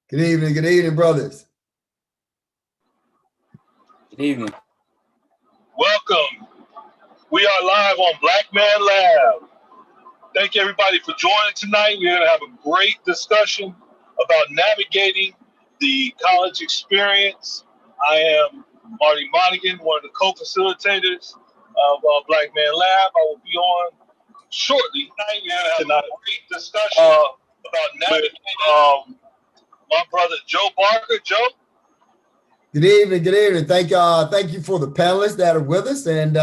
Good evening, brothers. Good evening. Welcome. We are live on Black Man Lab. Thank you, everybody, for joining tonight. We're going to have a great discussion about navigating the college experience. I am Marty Monaghan, one of the co-facilitators of Black Man Lab. I will be on shortly. We're going to have a great discussion about navigating my brother Joe Barker. Joe? Good evening. Thank you for the panelists that are with us, and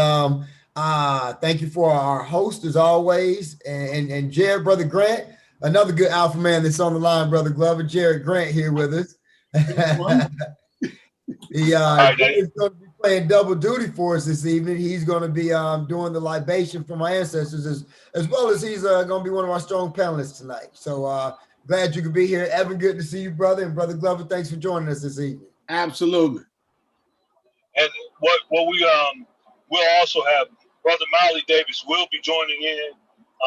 thank you for our host as always, and Jarrod, brother Grant, another good alpha man that's on the line, brother Glover. Jarrod Grant here with us. He's going to be playing double duty for us this evening. He's going to be doing the libation for my ancestors as well as he's going to be one of our strong panelists tonight. So glad you could be here. Evan, good to see you, brother, and brother Glover, thanks for joining us this evening. Absolutely. And what we'll also have Brother Mally Davis will be joining in.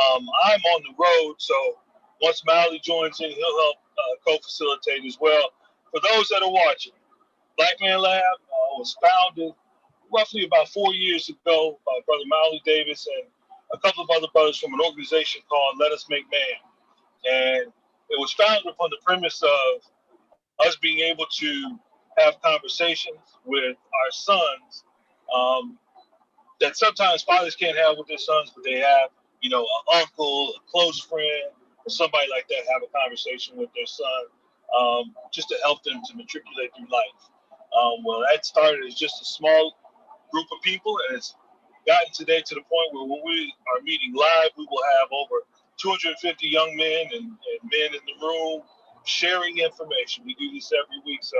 I'm on the road, so once Mally joins in, he'll help co-facilitate as well. For those that are watching, Black Man Lab was founded roughly about 4 years ago by Brother Mally Davis and a couple of other brothers from an organization called Let Us Make Man. And it was founded upon the premise of us being able to have conversations with our sons that sometimes fathers can't have with their sons, but they have, an uncle, a close friend, or somebody like that have a conversation with their son just to help them to matriculate through life. Well, that started as just a small group of people, and it's gotten today to the point where when we are meeting live, we will have over 250 young men and men in the room sharing information. We do this every week. So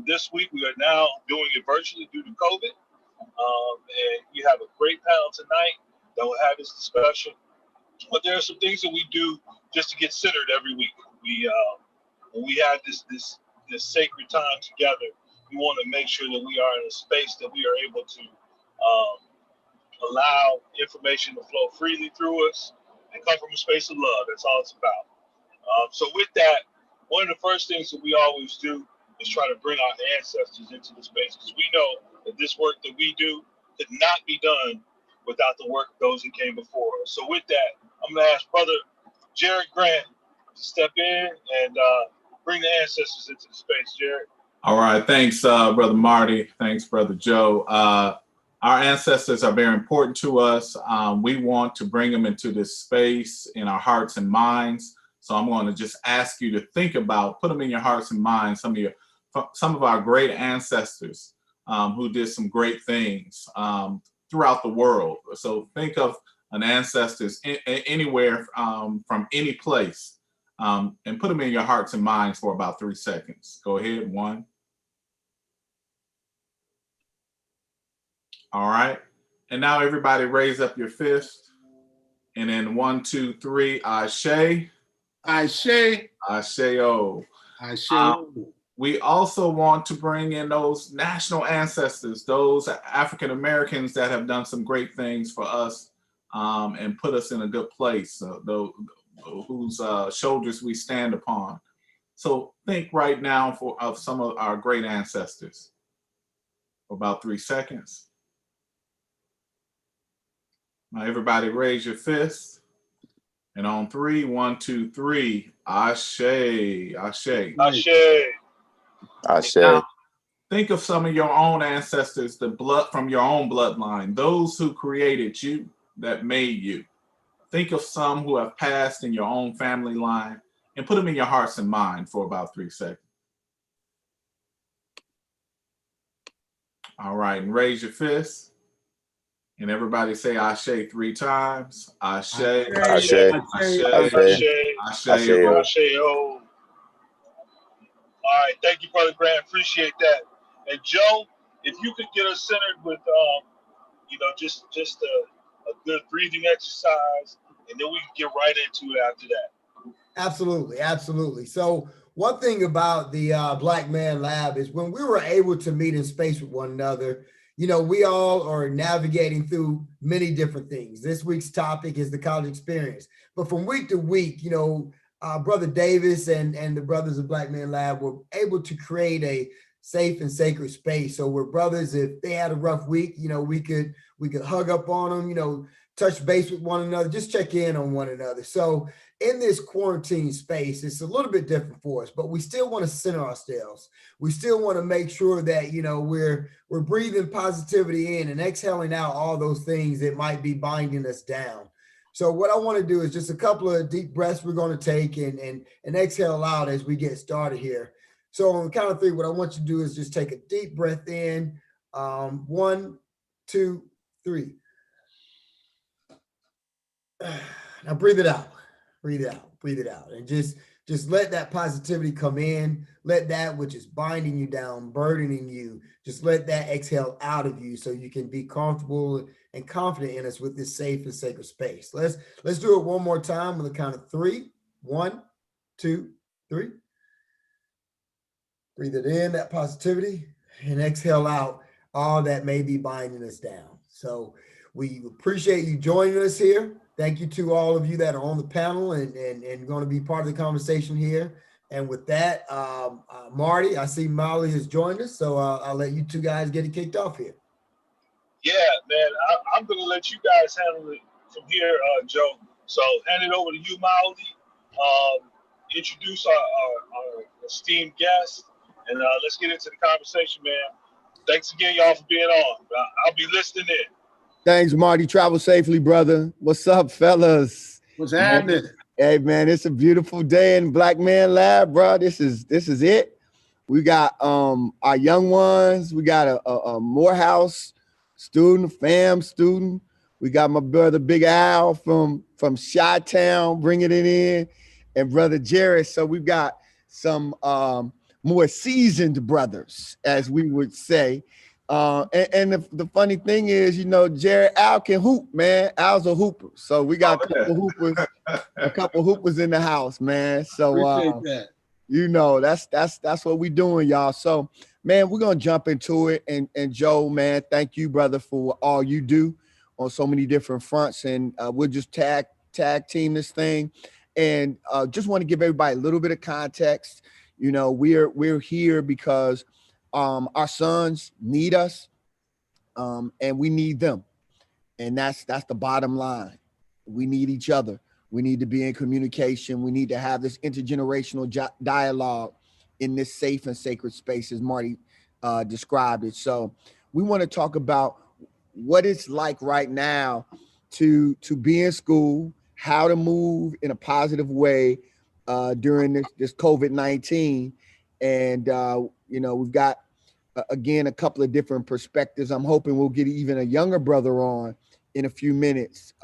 this week we are now doing it virtually due to COVID. And you have a great panel tonight that will have this discussion. But there are some things that we do just to get centered every week. When we have this sacred time together, we want to make sure that we are in a space that we are able to allow information to flow freely through us and come from a space of love. That's all it's about. So with that, one of the first things that we always do is try to bring our ancestors into the space, because we know that this work that we do could not be done without the work of those who came before us. So with that, I'm going to ask Brother Jarrod Grant to step in and bring the ancestors into the space. Jarrod. All right. Thanks, Brother Marty. Thanks, Brother Joe. Our ancestors are very important to us. We want to bring them into this space in our hearts and minds. So I'm going to just ask you to think about, put them in your hearts and minds, some of our great ancestors who did some great things throughout the world. So think of an ancestors anywhere from any place and put them in your hearts and minds for about 3 seconds. Go ahead, 1. All right. And now everybody raise up your fist. And then 1, 2, 3, Ashe. Ashe. Ashe-o. Ashe-o. We also want to bring in those national ancestors, those African Americans that have done some great things for us and put us in a good place, whose shoulders we stand upon. So think right now of some of our great ancestors for about 3 seconds. Now everybody raise your fists. And on 3, 1, 2, 3, Ashe, Ashe. Ashe. Ashe. Now, think of some of your own ancestors, the blood from your own bloodline, those who created you, that made you. Think of some who have passed in your own family line and put them in your hearts and mind for about 3 seconds. All right, and raise your fist. And everybody say Ashe 3 times. Ashe. Ashe. Ashe. Ashe. All right, thank you, Brother Grant. Appreciate that. And Joe, if you could get us centered with, just a good breathing exercise, and then we can get right into it after that. Absolutely. So one thing about the Black Man Lab is when we were able to meet in space with one another, we all are navigating through many different things. This week's topic is the college experience. But from week to week, Brother Davis and the brothers of Black Men Lab were able to create a safe and sacred space. So we're brothers. If they had a rough week, we could hug up on them, touch base with one another, just check in on one another. So in this quarantine space, it's a little bit different for us, but we still want to center ourselves. We still want to make sure that, we're breathing positivity in and exhaling out all those things that might be binding us down. So what I want to do is just a couple of deep breaths we're going to take and exhale out as we get started here. So on the count of three, what I want you to do is just take a deep breath in. 1, 2, 3. Now breathe it out. Breathe it out. Breathe it out. And just let that positivity come in. Let that which is binding you down, burdening you, just let that exhale out of you so you can be comfortable and confident in us with this safe and sacred space. Let's do it one more time with a count of 3. 1, 2, 3. Breathe it in, that positivity, and exhale out all that may be binding us down. So we appreciate you joining us here. Thank you to all of you that are on the panel and going to be part of the conversation here. And with that, Marty, I see Molly has joined us, so I'll let you two guys get it kicked off here. Yeah, man, I'm going to let you guys handle it from here, Joe. So hand it over to you, Molly. Introduce our esteemed guest, and let's get into the conversation, man. Thanks again, y'all, for being on. I'll be listening in. Thanks, Marty. Travel safely, brother. What's up, fellas? What's happening? Hey, man, it's a beautiful day in Black Man Lab, bro. This is it. We got our young ones. We got a Morehouse student, a FAM student. We got my brother Big Al from Chi-Town bringing it in, and brother Jarrod. So we've got some more seasoned brothers, as we would say. And the funny thing is, Jarrod, Al can hoop, man. Al's a hooper. So we got a couple hoopers in the house, man. So Appreciate that. That's what we doing, y'all. So, man, we're gonna jump into it. And Joe, man, thank you, brother, for all you do on so many different fronts. And we'll just tag team this thing. And just want to give everybody a little bit of context. We're here because our sons need us, and we need them. And that's the bottom line. We need each other. We need to be in communication. We need to have this intergenerational dialogue in this safe and sacred space, as Marty described it. So we want to talk about what it's like right now to be in school, how to move in a positive way during this COVID-19. And, we've got, again, a couple of different perspectives. I'm hoping we'll get even a younger brother on in a few minutes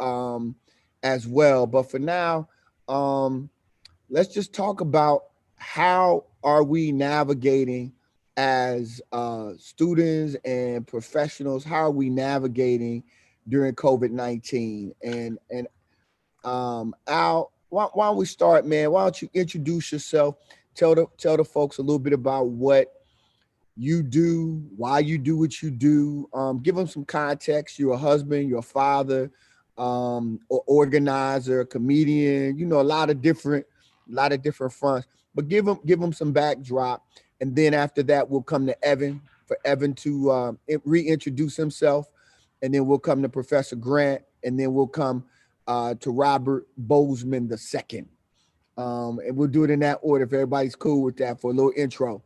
as well. But for now, let's just talk about how are we navigating as students and professionals. How are we navigating during COVID-19? And Al, why don't we start, man? Why don't you introduce yourself? Tell the folks a little bit about what you do, why you do what you do. Give them some context. You're a husband, you're a father, or organizer, comedian. A lot of different fronts. But give them some backdrop, and then after that, we'll come to Evan for Evan to reintroduce himself, and then we'll come to Professor Grant, and then we'll come to Robert Bozeman II. And we'll do it in that order if everybody's cool with that for a little intro.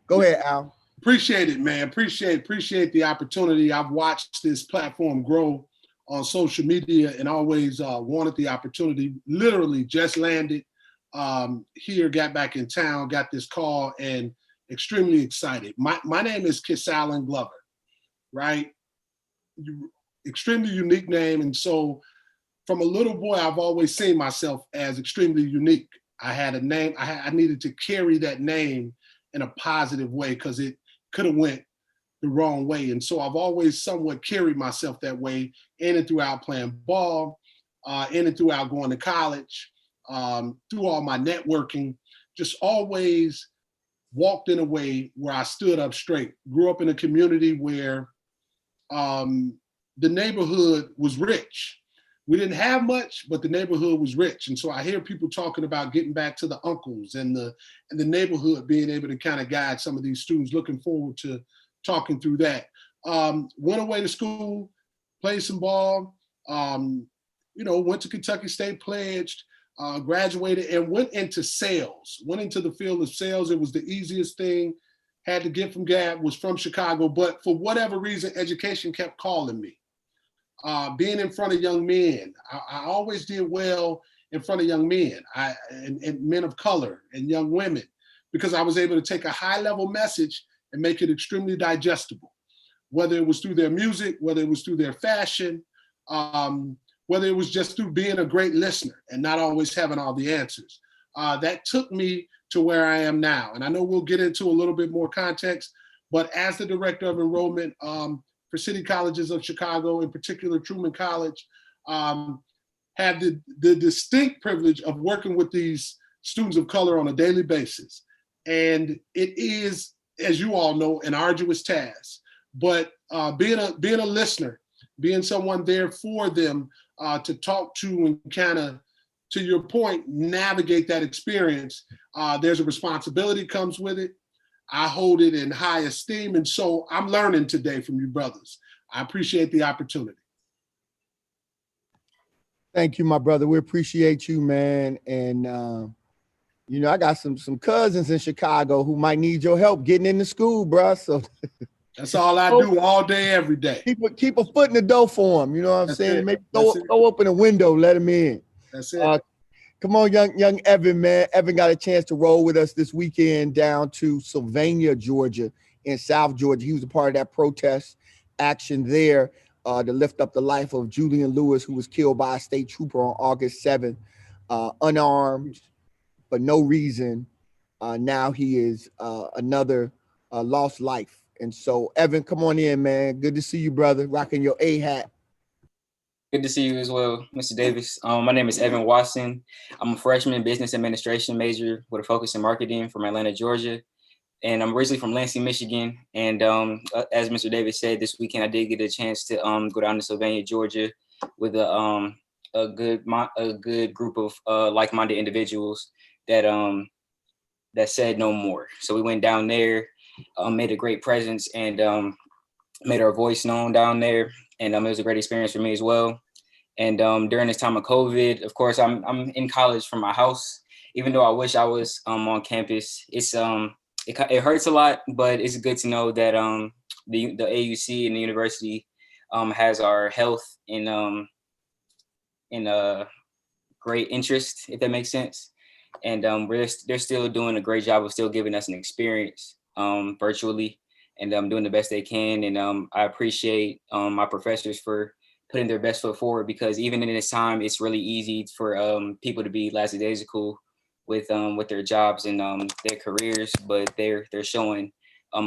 Go ahead, Al. Appreciate it, man. Appreciate the opportunity. I've watched this platform grow on social media and always wanted the opportunity. Literally just landed here, got back in town, got this call, and extremely excited. My name is Kisalan Glover, right? Extremely unique name. And so from a little boy, I've always seen myself as extremely unique. I had a name, I needed to carry that name in a positive way because it could have went the wrong way. And so I've always somewhat carried myself that way in and throughout playing ball, in and throughout going to college, through all my networking, just always walked in a way where I stood up straight. Grew up in a community where the neighborhood was rich. we didn't have much, but the neighborhood was rich. And so I hear people talking about getting back to the uncles and the neighborhood being able to kind of guide some of these students. Looking forward to talking through that. Went away to school, played some ball, went to Kentucky State, pledged, graduated, and went into sales, went into the field of sales. It was the easiest thing, had to get from Gap, was from Chicago, but for whatever reason, education kept calling me. Being in front of young men, I always did well in front of young men and men of color and young women, because I was able to take a high level message and make it extremely digestible, whether it was through their music, whether it was through their fashion, whether it was just through being a great listener and not always having all the answers. That took me to where I am now. And I know we'll get into a little bit more context, but as the director of enrollment for City Colleges of Chicago, in particular Truman College, have the distinct privilege of working with these students of color on a daily basis. And it is, as you all know, an arduous task, but being a listener, being someone there for them to talk to and kind of, to your point, navigate that experience, there's a responsibility comes with it. I hold it in high esteem. And so I'm learning today from you brothers. I appreciate the opportunity. Thank you, my brother. We appreciate you, man. And, I got some cousins in Chicago who might need your help getting into school, bro. So that's all I do all day, every day. Keep a foot in the door for them. You know what I'm saying? Maybe go open a window, let them in. That's it. Come on, young Evan, man. Evan got a chance to roll with us this weekend down to Sylvania, Georgia, in South Georgia. He was a part of that protest action there to lift up the life of Julian Lewis, who was killed by a state trooper on August 7th, unarmed, for no reason. Now he is another lost life. And so, Evan, come on in, man. Good to see you, brother. Rocking your A hat. Good to see you as well, Mr. Davis. My name is Evan Wasson. I'm a freshman business administration major with a focus in marketing from Atlanta, Georgia. And I'm originally from Lansing, Michigan. And as Mr. Davis said, this weekend I did get a chance to go down to Sylvania, Georgia, with a good group of like-minded individuals that said no more. So we went down there, made a great presence, and made our voice known down there. And it was a great experience for me as well. And during this time of COVID, of course, I'm in college from my house. Even though I wish I was on campus, it hurts a lot, but it's good to know that the AUC and the university has our health in great interest, if that makes sense. And they're still doing a great job of still giving us an experience virtually, and doing the best they can. And I appreciate my professors for putting their best foot forward, because even in this time, it's really easy for people to be lackadaisical with their jobs and their careers, but they're showing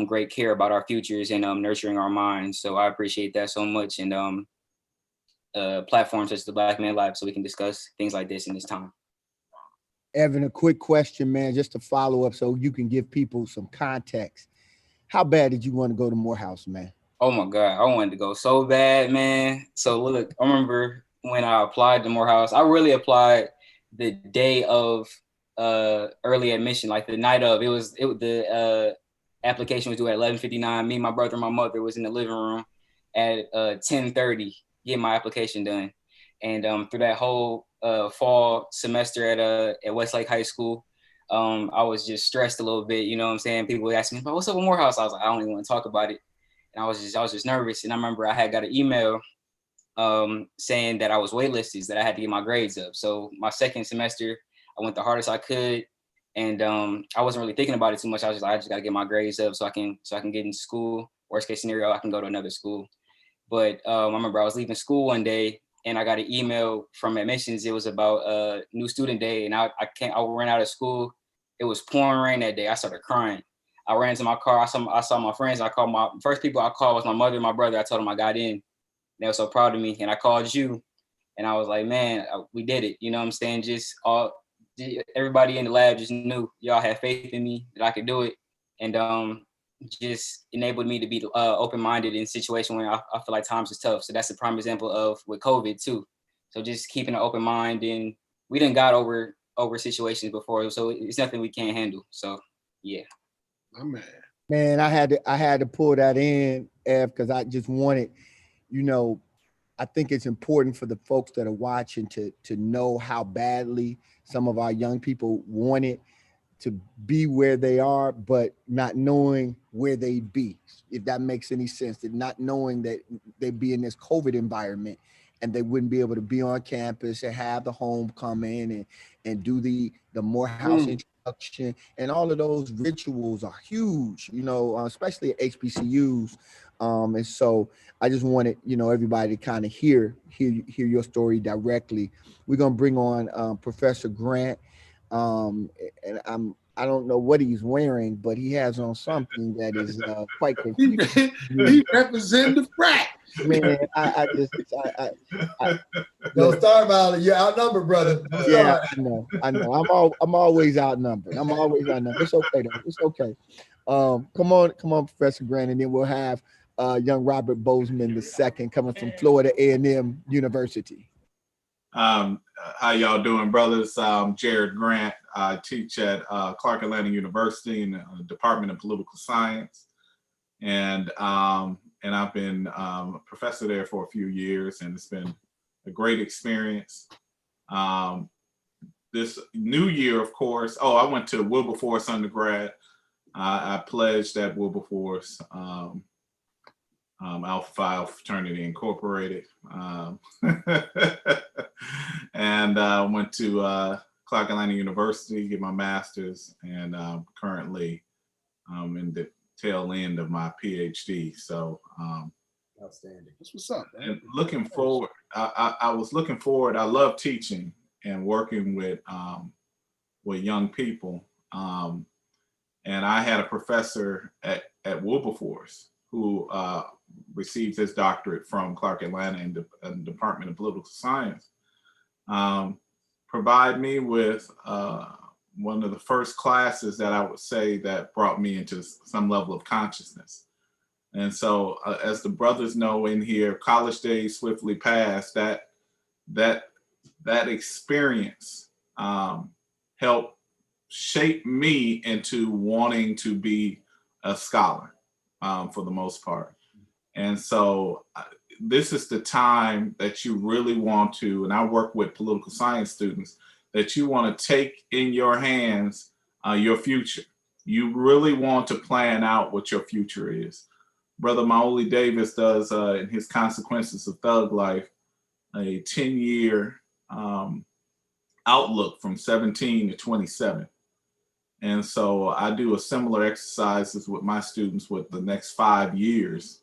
great care about our futures and nurturing our minds. So I appreciate that so much, and platforms such as the Black Man Lab, so we can discuss things like this in this time. Evan, a quick question, man, just to follow up so you can give people some context. How bad did you want to go to Morehouse, man? Oh my God, I wanted to go so bad, man. So look, I remember when I applied to Morehouse, I really applied the day of early admission, like the night of. The application was due at 11:59. Me, my brother, and my mother was in the living room at 10:30 getting my application done. And through that whole fall semester at Westlake High School, I was just stressed a little bit. You know what I'm saying? People would ask me, "What's up with Morehouse?" I was like, "I don't even want to talk about it." And I was just nervous. And I remember I had got an email saying that I was waitlisted, that I had to get my grades up. So my second semester, I went the hardest I could, and I wasn't really thinking about it too much. I was just like, I just got to get my grades up so I can get into school. Worst case scenario, I can go to another school. But I remember I was leaving school one day, and I got an email from admissions. It was about new student day, and I ran out of school. It was pouring rain that day. I started crying. I ran into my car. I saw my friends. I called my first people I called was my mother and my brother. I told them I got in. They were so proud of me. And I called you, and I was like, man, we did it. You know what I'm saying? Everybody in the lab just knew y'all had faith in me that I could do it. And just enabled me to be open-minded in a situation where I feel like times is tough. So that's a prime example of with COVID too. So just keeping an open mind, and we done got over situations before, so it's nothing we can't handle. So yeah. My man. Man, I had to pull that in, Ev, because I just wanted, you know, I think it's important for the folks that are watching to know how badly some of our young people want it to be where they are, but not knowing where they'd be, if that makes any sense. That not knowing that they'd be in this COVID environment and they wouldn't be able to be on campus and have the homecoming and do the Morehouse introduction, and all of those rituals are huge, you know, especially at HBCUs. And so I just wanted, you know, everybody to kind of hear your story directly. We're gonna bring on Professor Grant. And I don't know what he's wearing, but he has on something that is quite confusing. He represent the frat. Man, Don't start about it. You're outnumbered, brother. Don't yeah, start. I know. I'm always outnumbered. It's okay though. It's okay. Come on, Professor Grant, and then we'll have young Robert Bozeman II coming from Florida A&M University. How y'all doing, brothers? Jarrod Grant. I teach at Clark Atlanta University in the Department of Political Science, and I've been a professor there for a few years, and it's been a great experience. This new year, of course. Oh, I went to Wilberforce undergrad. I pledged at Wilberforce. Alpha Phi Fraternity Incorporated, and went to Clark Atlanta University, get my master's, and currently in the tail end of my PhD. So Outstanding. That's what's up, man. And looking forward, I was looking forward. I love teaching and working with young people. And I had a professor at Wilberforce who received his doctorate from Clark Atlanta in the Department of Political Science, provide me with one of the first classes that I would say that brought me into some level of consciousness. And so as the brothers know in here, college days swiftly passed. That experience helped shape me into wanting to be a scholar for the most part. And so this is the time that you really want to, and I work with political science students, that you want to take in your hands your future. You really want to plan out what your future is. Brother Maoli Davis does in his Consequences of Thug Life, a 10-year outlook from 17 to 27. And so I do a similar exercises with my students with the next 5 years,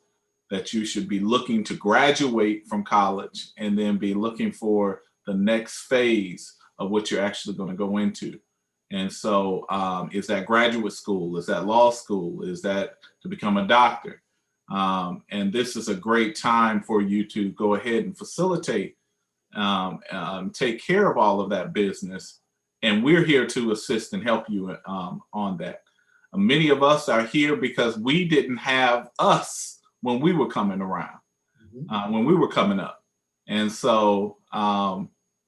that you should be looking to graduate from college and then be looking for the next phase of what you're actually going to go into. And so is that graduate school? Is that law school? Is that to become a doctor? And this is a great time for you to go ahead and facilitate, take care of all of that business. And we're here to assist and help you on that. Many of us are here because we didn't have us when we were coming around, when we were coming up. And so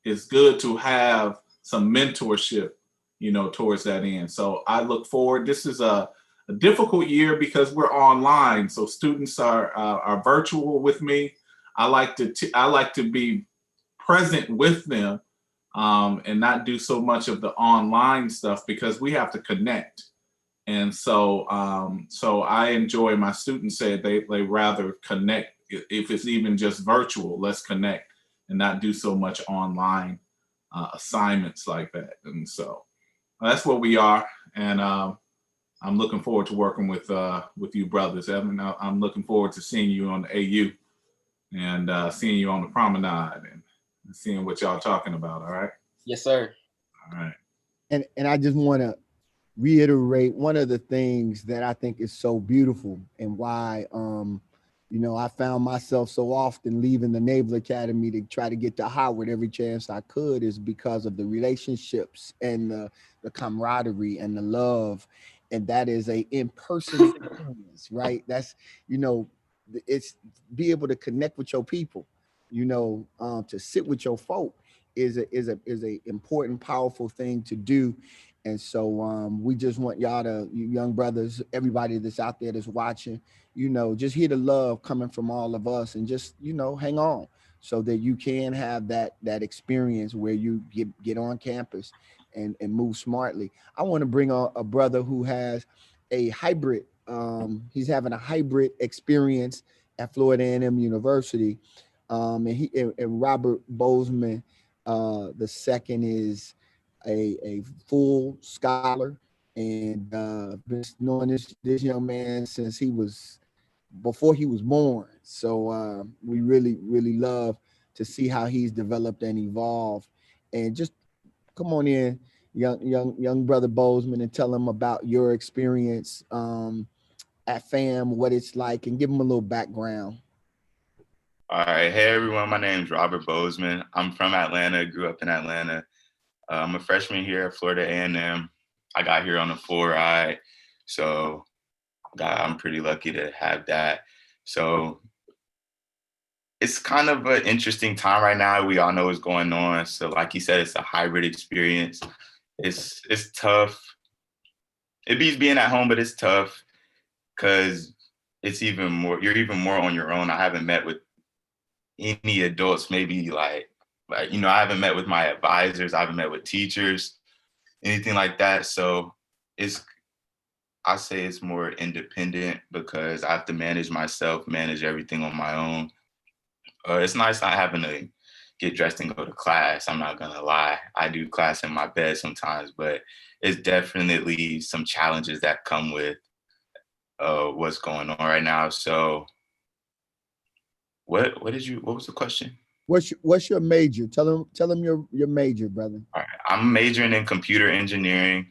it's good to have some mentorship, you know, towards that end. So I look forward. This is a difficult year because we're online. So students are virtual with me. I like to be present with them and not do so much of the online stuff because we have to connect. And so so I enjoy, my students say they rather connect. If it's even just virtual, let's connect and not do so much online assignments like that. And so that's where we are. And I'm looking forward to working with you brothers. Evan, I'm looking forward to seeing you on the AU and seeing you on the promenade and seeing what y'all talking about. All right. Yes, sir. All right. And I just want to reiterate one of the things that I think is so beautiful, and why you know, I found myself so often leaving the Naval Academy to try to get to Howard every chance I could, is because of the relationships and the camaraderie and the love. And that is a in-person experience, right? That's, you know, it's be able to connect with your people. to sit with your folk is a important, powerful thing to do. And so we just want y'all to, you young brothers, everybody that's out there that's watching, just hear the love coming from all of us, and just, hang on, so that you can have that experience where you get on campus and move smartly. I want to bring on a brother who has a hybrid. He's having a hybrid experience at Florida A&M University. And Robert Bozeman, the second, is a full scholar, and been knowing this young man since before he was born. So we really love to see how he's developed and evolved. And just come on in, young brother Bozeman, and tell him about your experience at FAM, what it's like, and give him a little background. All right. Hey, everyone. My name is Robert Bozeman. I'm from Atlanta, grew up in Atlanta. I'm a freshman here at Florida A&M. I got here on a full ride, so I'm pretty lucky to have that. So it's kind of an interesting time right now. We all know what's going on. So like you said, it's a hybrid experience. It's tough. It beats being at home, but it's tough because you're even more on your own. I haven't met with any adults, maybe like I haven't met with my advisors. I haven't met with teachers, anything like that. So I say it's more independent because I have to manage myself, manage everything on my own. It's nice not having to get dressed and go to class. I'm not gonna lie. I do class in my bed sometimes, but it's definitely some challenges that come with what's going on right now. So what was the question? What's your major? Tell them your major, brother. All right. I'm majoring in computer engineering.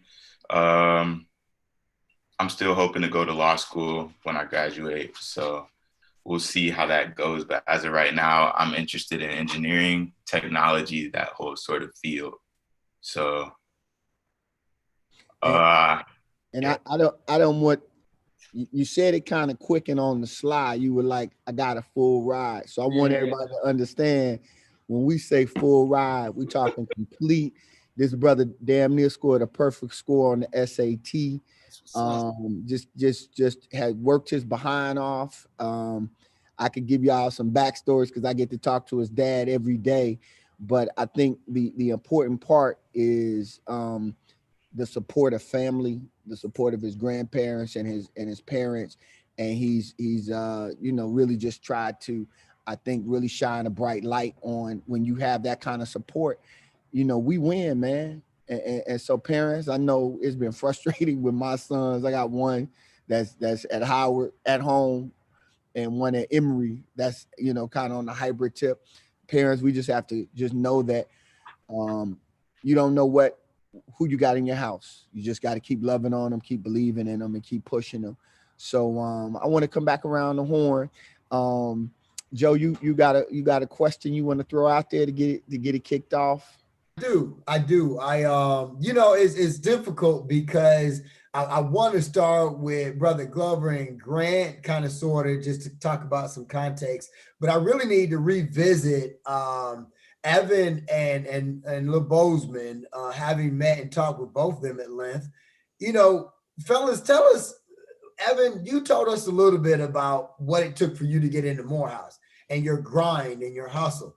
I'm still hoping to go to law school when I graduate. So we'll see how that goes. But as of right now, I'm interested in engineering, technology, that whole sort of field. So I don't want, you said it kind of quick and on the slide. You were like, I got a full ride. So I want everybody to understand, when we say full ride, we talking complete. This brother damn near scored a perfect score on the SAT. Just had worked his behind off. I could give y'all some backstories because I get to talk to his dad every day. But I think the important part is the support of family, the support of his grandparents and his parents. And he's really just tried to, I think, really shine a bright light on when you have that kind of support. We win, man. And so parents, I know it's been frustrating with my sons. I got one that's at Howard at home and one at Emory that's, kind of on the hybrid tip. Parents, we just have to just know that you don't know who you got in your house. You just got to keep loving on them, keep believing in them, and keep pushing them. So I want to come back around the horn. Joe, you got a question you want to throw out there to get it kicked off? I do. It's difficult because I want to start with Brother Glover and Grant, kind of sort of just to talk about some context, but I really need to revisit Evan and Lil Bozeman, having met and talked with both of them at length. Fellas, tell us, Evan, you told us a little bit about what it took for you to get into Morehouse and your grind and your hustle.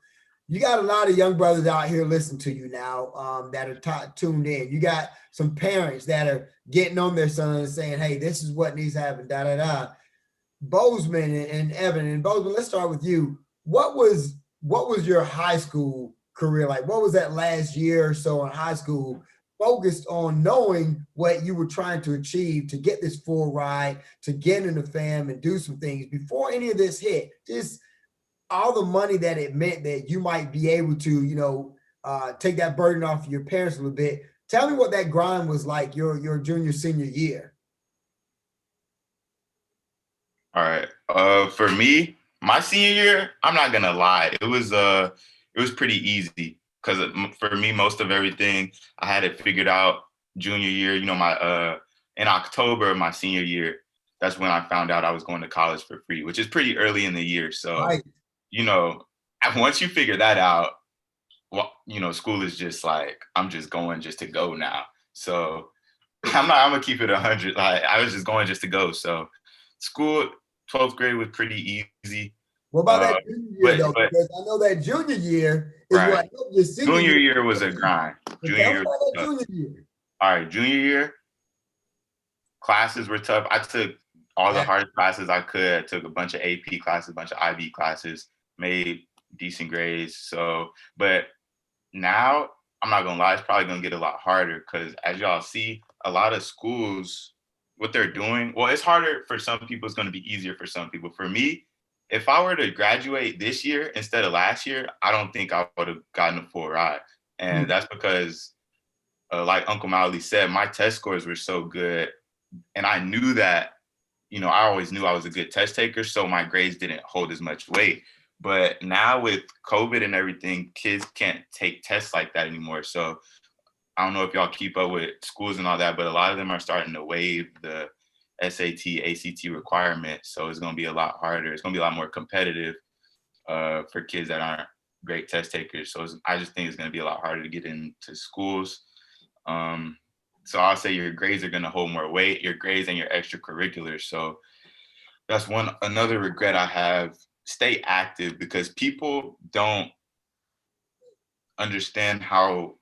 You got a lot of young brothers out here listening to you now that are tuned in. You got some parents that are getting on their sons saying, hey, this is what needs to happen, da-da-da. Bozeman and Evan, and Bozeman, let's start with you. What was your high school career like? What was that last year or so in high school focused on, knowing what you were trying to achieve to get this full ride, to get into FAM and do some things before any of this hit? Just all the money that it meant that you might be able to, take that burden off of your parents a little bit. Tell me what that grind was like your junior, senior year. all right. For me, my senior year, I'm not gonna lie, it was pretty easy because for me, most of everything I had it figured out junior year. In October of my senior year, that's when I found out I was going to college for free, which is pretty early in the year. So, Right. once you figure that out, well, you know, school is just like, I'm just going just to go now. So I'm gonna keep it 100. Like, I was just going just to go. So school, 12th grade was pretty easy. What about that junior year though? Because I know that junior year is right. what helped your senior Junior year was a grind. Junior year was tough. Junior year. All right, junior year, classes were tough. I took all the hardest classes I could. I took a bunch of AP classes, a bunch of IB classes, made decent grades. So, but now, I'm not gonna lie, it's probably gonna get a lot harder because as y'all see, a lot of schools, what they're doing, well, it's harder for some people, it's gonna be easier for some people. For me, if I were to graduate this year instead of last year, I don't think I would have gotten a full ride. And that's because, like Uncle Mally said, my test scores were so good. And I knew that, you know, I always knew I was a good test taker, so my grades didn't hold as much weight. But now with COVID and everything, kids can't take tests like that anymore. So I don't know if y'all keep up with schools and all that, but a lot of them are starting to waive the SAT, ACT requirement. So it's going to be a lot harder. It's going to be a lot more competitive for kids that aren't great test takers. So I just think it's going to be a lot harder to get into schools. So I'll say your grades are going to hold more weight, your grades and your extracurriculars. So that's another regret I have. Stay active, because people don't understand how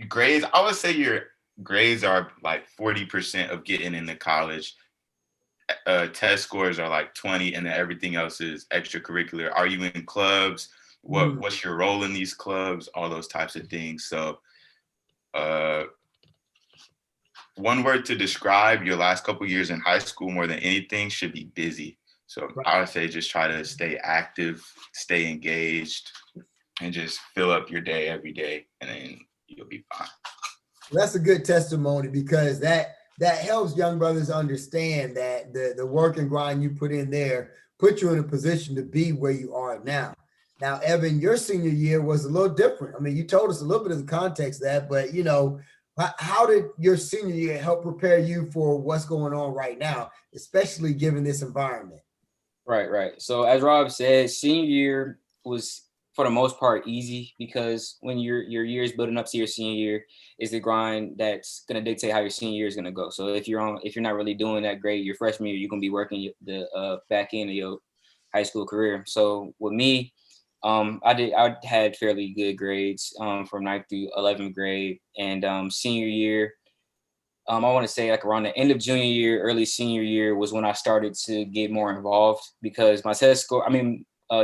grades, I would say your grades are like 40% of getting into college. Test scores are like 20, and then everything else is extracurricular. Are you in clubs? What's your role in these clubs? All those types of things. So one word to describe your last couple years in high school more than anything should be busy. So I would say just try to stay active, stay engaged, and just fill up your day every day, and then you'll be fine. That's a good testimony, because that helps young brothers understand that the work and grind you put in there put you in a position to be where you are now. Now, Evan, your senior year was a little different. I mean, you told us a little bit of the context of that, but you know, how did your senior year help prepare you for what's going on right now, especially given this environment? Right. So as Rob said, senior year was for the most part easy, because when your year is building up to your senior year is the grind that's going to dictate how your senior year is going to go. So if you're not really doing that great your freshman year, you're going to be working the back end of your high school career. So with me, I had fairly good grades from 9th through 11th grade, and senior year, I want to say like around the end of junior year, early senior year was when I started to get more involved, because my test score,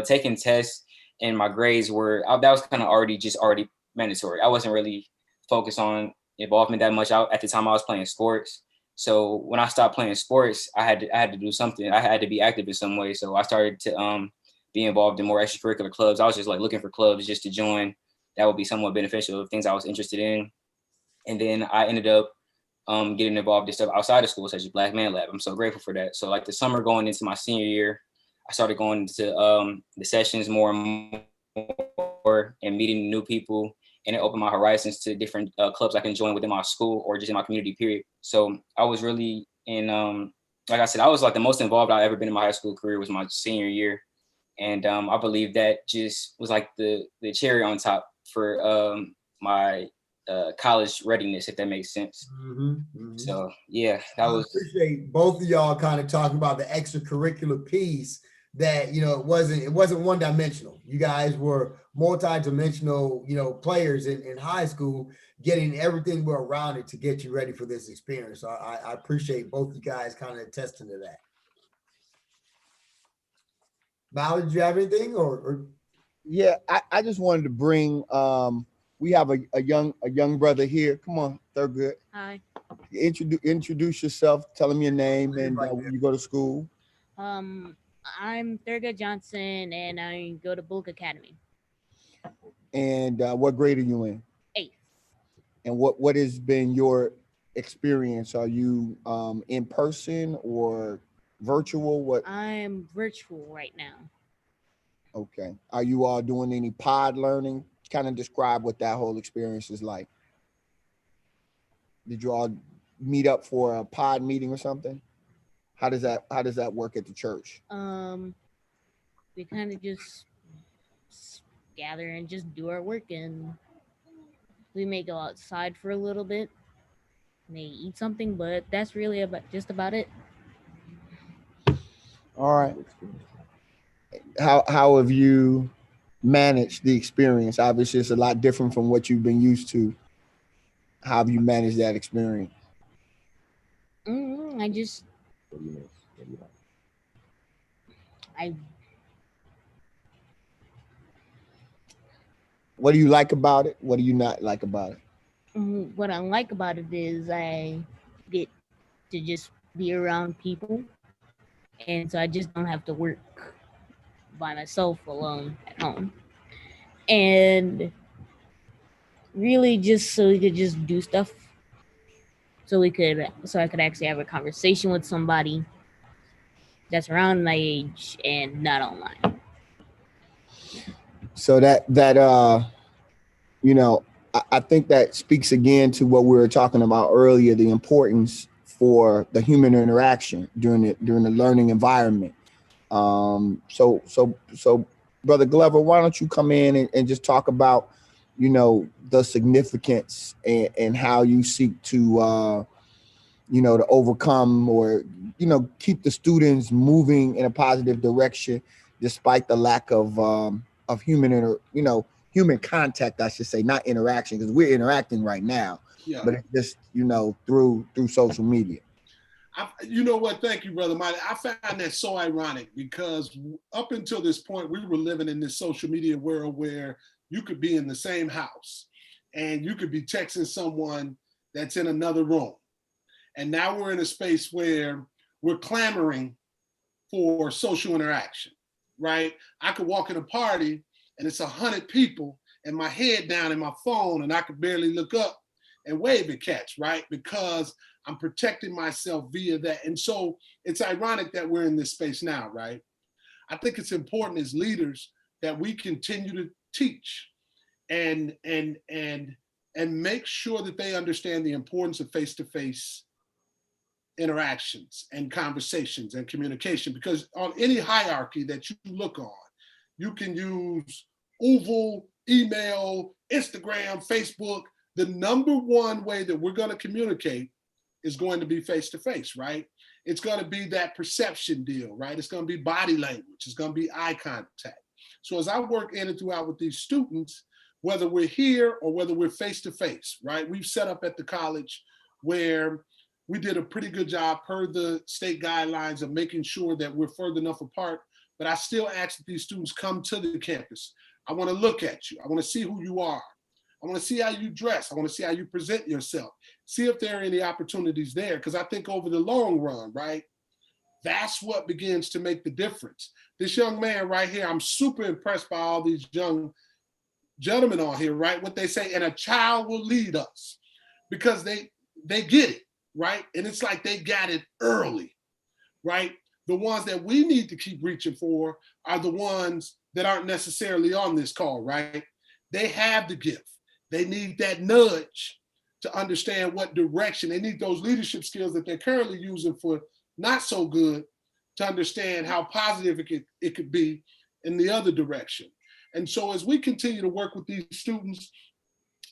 taking tests and my grades that was kind of already mandatory. I wasn't really focused on involvement that much. At the time I was playing sports. So when I stopped playing sports, I had to do something. I had to be active in some way. So I started to be involved in more extracurricular clubs. I was just like looking for clubs just to join that would be somewhat beneficial of things I was interested in. And then I ended up getting involved in stuff outside of school, such as Black Man Lab. I'm so grateful for that. So like the summer going into my senior year, I started going to the sessions more and more and meeting new people, and it opened my horizons to different clubs I can join within my school or just in my community, period. So I was really in, like I said, I was like the most involved I've ever been in my high school career was my senior year. And I believe that just was like the cherry on top for my college readiness, if that makes sense. So yeah, I appreciate both of y'all kind of talking about the extracurricular piece, that you know it wasn't one dimensional. You guys were multi-dimensional, you know, players in high school, getting everything well rounded to get you ready for this experience. So I appreciate both you guys kind of attesting to that. Mal, did you have anything or? Yeah, I just wanted to bring we have a young brother here. Come on, Thurgood. Hi. Introduce yourself. Tell him your name and where you go to school. I'm Thurgood Johnson, and I go to Bulk Academy. And what grade are you in? 8th. And what has been your experience? Are you in person or virtual? What? I'm virtual right now. Okay. Are you all doing any pod learning? Kind of describe what that whole experience is like. Did you all meet up for a pod meeting or something? How does that work at the church? We kind of just just gather and just do our work, and we may go outside for a little bit, may eat something, but that's really just about it. All right. How have you managed the experience? Obviously, it's a lot different from what you've been used to. How have you managed that experience? I just I What do you like about it? What do you not like about it? what I like about it is I get to just be around people, and so I just don't have to work by myself alone at home. And really just so we could just do stuff, so I could actually have a conversation with somebody that's around my age and not online. So you know, I think that speaks again to what we were talking about earlier, the importance for the human interaction during the learning environment. So Brother Glover, why don't you come in and just talk about, you know, the significance and how you seek to you know, to overcome or, you know, keep the students moving in a positive direction despite the lack of human human contact, I should say, not interaction, because we're interacting right now, Yeah. but it's just, you know, through social media. You know what? Thank you, Brother Miley. I find that so ironic because up until this point, we were living in this social media world where you could be in the same house and you could be texting someone that's in another room. And now we're in a space where we're clamoring for social interaction, right? I could walk in a party and it's 100 people and my head down in my phone and I could barely look up and wave at cats, right? Because I'm protecting myself via that. And so it's ironic that we're in this space now, right? I think it's important as leaders that we continue to teach and make sure that they understand the importance of face-to-face interactions and conversations and communication, because on any hierarchy that you look on, you can use Oval, email, Instagram, Facebook. The number one way that we're going to communicate is going to be face-to-face, right? It's going to be that perception deal, right? It's going to be body language. It's going to be eye contact. So as I work in and throughout with these students, whether we're here or whether we're face-to-face, right? We've set up at the college where we did a pretty good job per the state guidelines of making sure that we're further enough apart, but I still ask that these students come to the campus. I want to look at you. I want to see who you are. I want to see how you dress. I want to see how you present yourself. See if there are any opportunities there, because I think over the long run, right, that's what begins to make the difference. This young man right here, I'm super impressed by all these young gentlemen on here, right? What they say, and a child will lead us, because they get it. Right? And it's like they got it early, right? The ones that we need to keep reaching for are the ones that aren't necessarily on this call, right? They have the gift. They need that nudge to understand what direction. They need those leadership skills that they're currently using for not so good to understand how positive it could be in the other direction. And so as we continue to work with these students,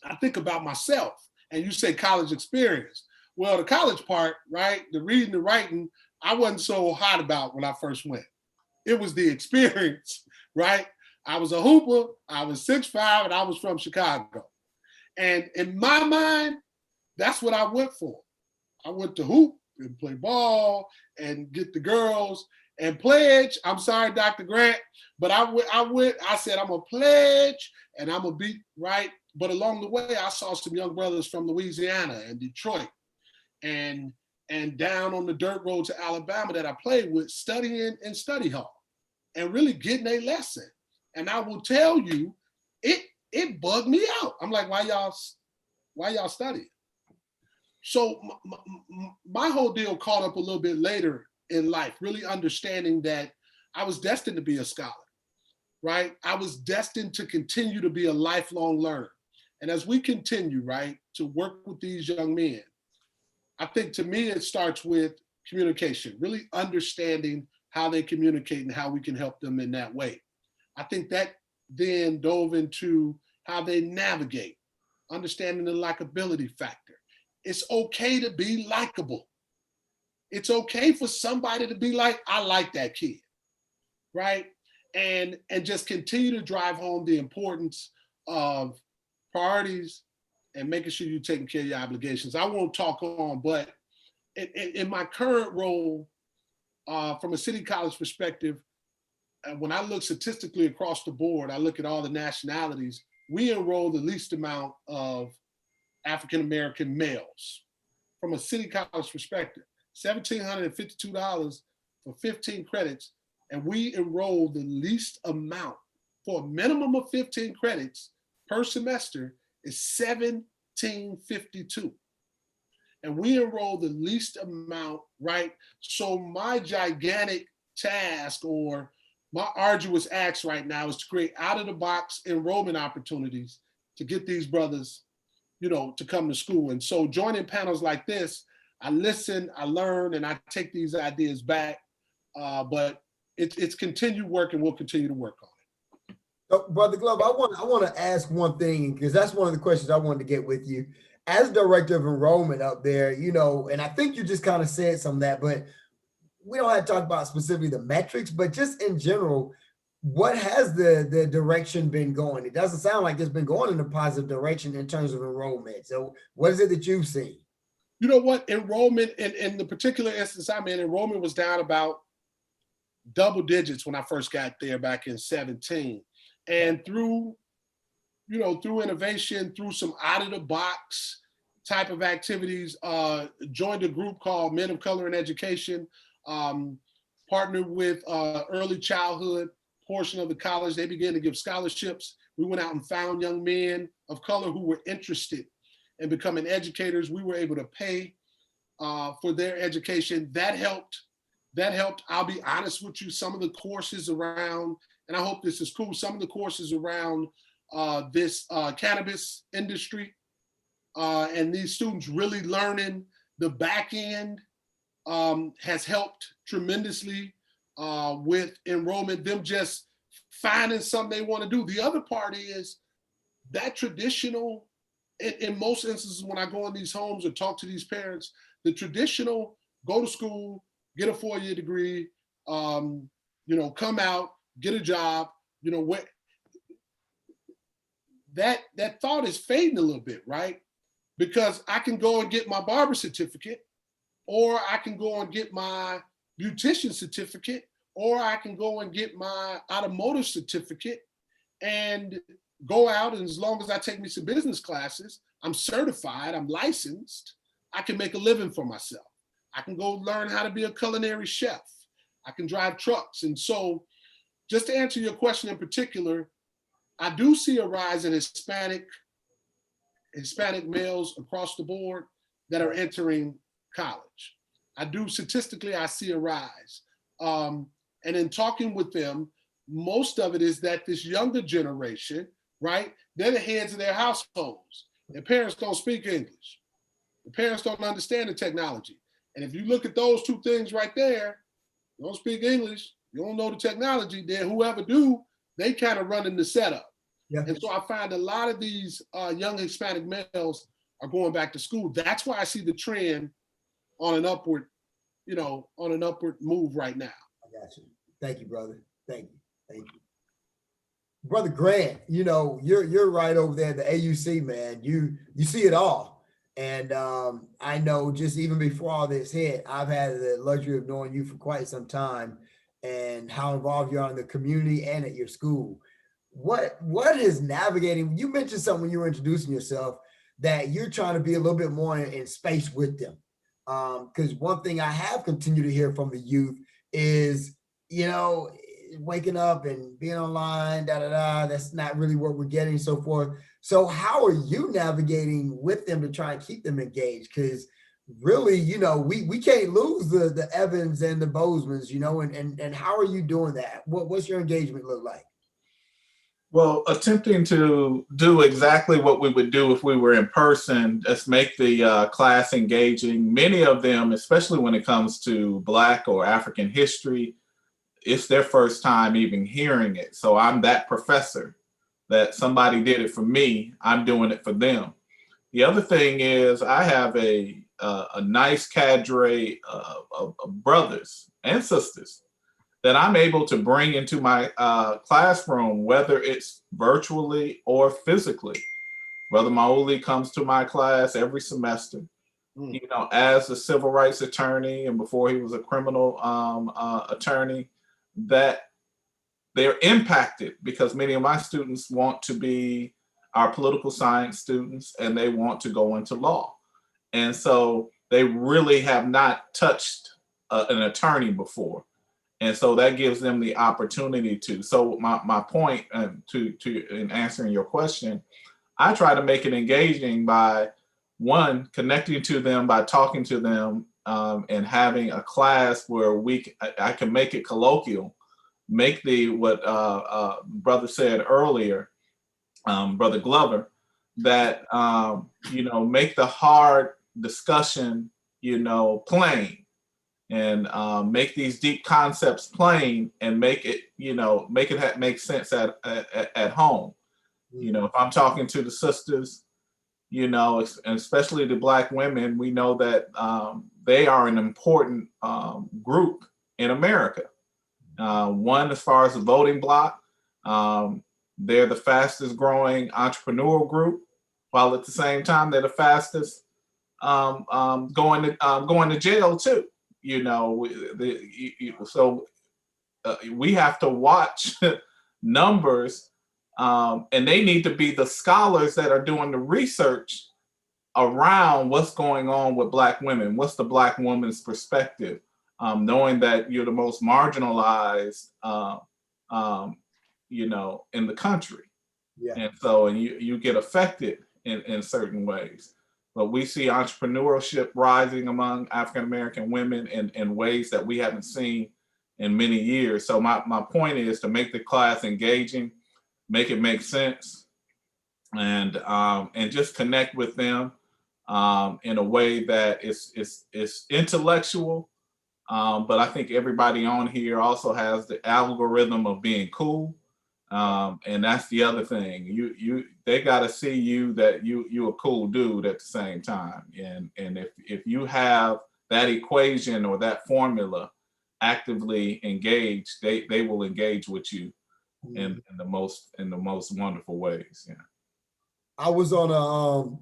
I think about myself, and you say college experience. Well, the college part, right, the reading, the writing, I wasn't so hot about when I first went. It was the experience, right? I was a hooper, I was 6'5", and I was from Chicago. And in my mind, that's what I went for. I went to hoop and play ball and get the girls and pledge. I'm sorry, Dr. Grant, but I said, I'm a pledge and I'm a beat, right? But along the way, I saw some young brothers from Louisiana and Detroit and down on the dirt road to Alabama that I played with, studying in study hall and really getting a lesson. And I will tell you, it bugged me out. I'm like, why y'all studying? So my whole deal caught up a little bit later in life, really understanding that I was destined to be a scholar, right? I was destined to continue to be a lifelong learner. And as we continue, right, to work with these young men, I think to me, it starts with communication, really understanding how they communicate and how we can help them in that way. I think then dove into how they navigate, understanding the likability factor. It's okay to be likable. It's okay for somebody to be like, I like that kid, right? And just continue to drive home the importance of priorities and making sure you're taking care of your obligations. I won't talk on, but in my current role, from a city college perspective, when I look statistically across the board, I look at all the nationalities, we enroll the least amount of African-American males from a city college perspective. $1,752 for 15 credits, and we enroll the least amount for a minimum of 15 credits per semester is $1,752. And we enroll the least amount, right? So my gigantic task or my arduous ask right now is to create out-of-the-box enrollment opportunities to get these brothers, you know, to come to school. And so joining panels like this, I listen, I learn, and I take these ideas back. But it's continued work, and we'll continue to work on it. So, Brother Glove, I want to ask one thing, because that's one of the questions I wanted to get with you. As director of enrollment up there, you know, and I think you just kind of said some of that, but we don't have to talk about specifically the metrics, but just in general, what has the direction been going? It doesn't sound like it's been going in a positive direction in terms of enrollment. So what is it that you've seen? You know what, enrollment in the particular instance I'm in, enrollment was down about double digits when I first got there back in 17. And through innovation, through some out of the box type of activities, joined a group called Men of Color in Education, partnered with early childhood portion of the college. They began to give scholarships. We went out and found young men of color who were interested in becoming educators. We were able to pay for their education. That helped. I'll be honest with you, some of the courses around, and I hope this is cool, some of the courses around this cannabis industry and these students really learning the back end has helped tremendously with enrollment, them just finding something they want to do. The other part is that traditional, in most instances when I go in these homes or talk to these parents, the traditional go to school, get a 4-year degree, come out, get a job, that thought is fading a little bit, right? Because I can go and get my barber certificate, or I can go and get my beautician certificate, or I can go and get my automotive certificate and go out, and as long as I take me some business classes, I'm certified, I'm licensed, I can make a living for myself. I can go learn how to be a culinary chef. I can drive trucks. And so just to answer your question in particular, I do see a rise in Hispanic males across the board that are entering college. I do, statistically, I see a rise. And in talking with them, most of it is that this younger generation, right, they're the heads of their households. Their parents don't speak English. The parents don't understand the technology. And if you look at those two things right there, you don't speak English, you don't know the technology, then whoever do, they kind of running the setup. Yeah. And so I find a lot of these young Hispanic males are going back to school. That's why I see the trend on an upward, move right now. I got you. Thank you, brother. Thank you. Brother Grant, you're right over there at the AUC, man. You see it all. And I know just even before all this hit, I've had the luxury of knowing you for quite some time and how involved you are in the community and at your school. What is navigating? You mentioned something when you were introducing yourself that you're trying to be a little bit more in space with them. Because one thing I have continued to hear from the youth is, waking up and being online, that's not really what we're getting, so forth. So how are you navigating with them to try and keep them engaged? Because really, we can't lose the Evans and the Bozemans, and how are you doing that? What's your engagement look like? Well, attempting to do exactly what we would do if we were in person, just make the class engaging. Many of them, especially when it comes to Black or African history, it's their first time even hearing it. So I'm that professor that somebody did it for me, I'm doing it for them. The other thing is I have a nice cadre of brothers and sisters that I'm able to bring into my classroom, whether it's virtually or physically. Brother Mauli comes to my class every semester, you know, as a civil rights attorney, and before he was a criminal attorney, that they're impacted because many of my students want to be our political science students and they want to go into law. And so they really have not touched an attorney before. And so that gives them the opportunity to. So my point in answering your question, I try to make it engaging by, one, connecting to them by talking to them, and having a class where I can make it colloquial, make what brother said earlier, Brother Glover, that make the hard discussion plain, and make these deep concepts plain, and make it make sense at home. If I'm talking to the sisters, and especially the Black women, we know that they are an important group in America. One, as far as the voting bloc, they're the fastest growing entrepreneurial group, while at the same time they're the fastest going to jail too. So we have to watch numbers. And they need to be the scholars that are doing the research around what's going on with Black women. What's the Black woman's perspective? Knowing that you're the most marginalized, in the country. Yeah. And so, you get affected in certain ways. But we see entrepreneurship rising among African-American women in ways that we haven't seen in many years. So my point is to make the class engaging, make it make sense, and just connect with them in a way that is intellectual. But I think everybody on here also has the algorithm of being cool, and that's the other thing. They got to see you that you're a cool dude at the same time, and if you have that equation or that formula actively engaged, they will engage with you in the most wonderful ways. Yeah. I was on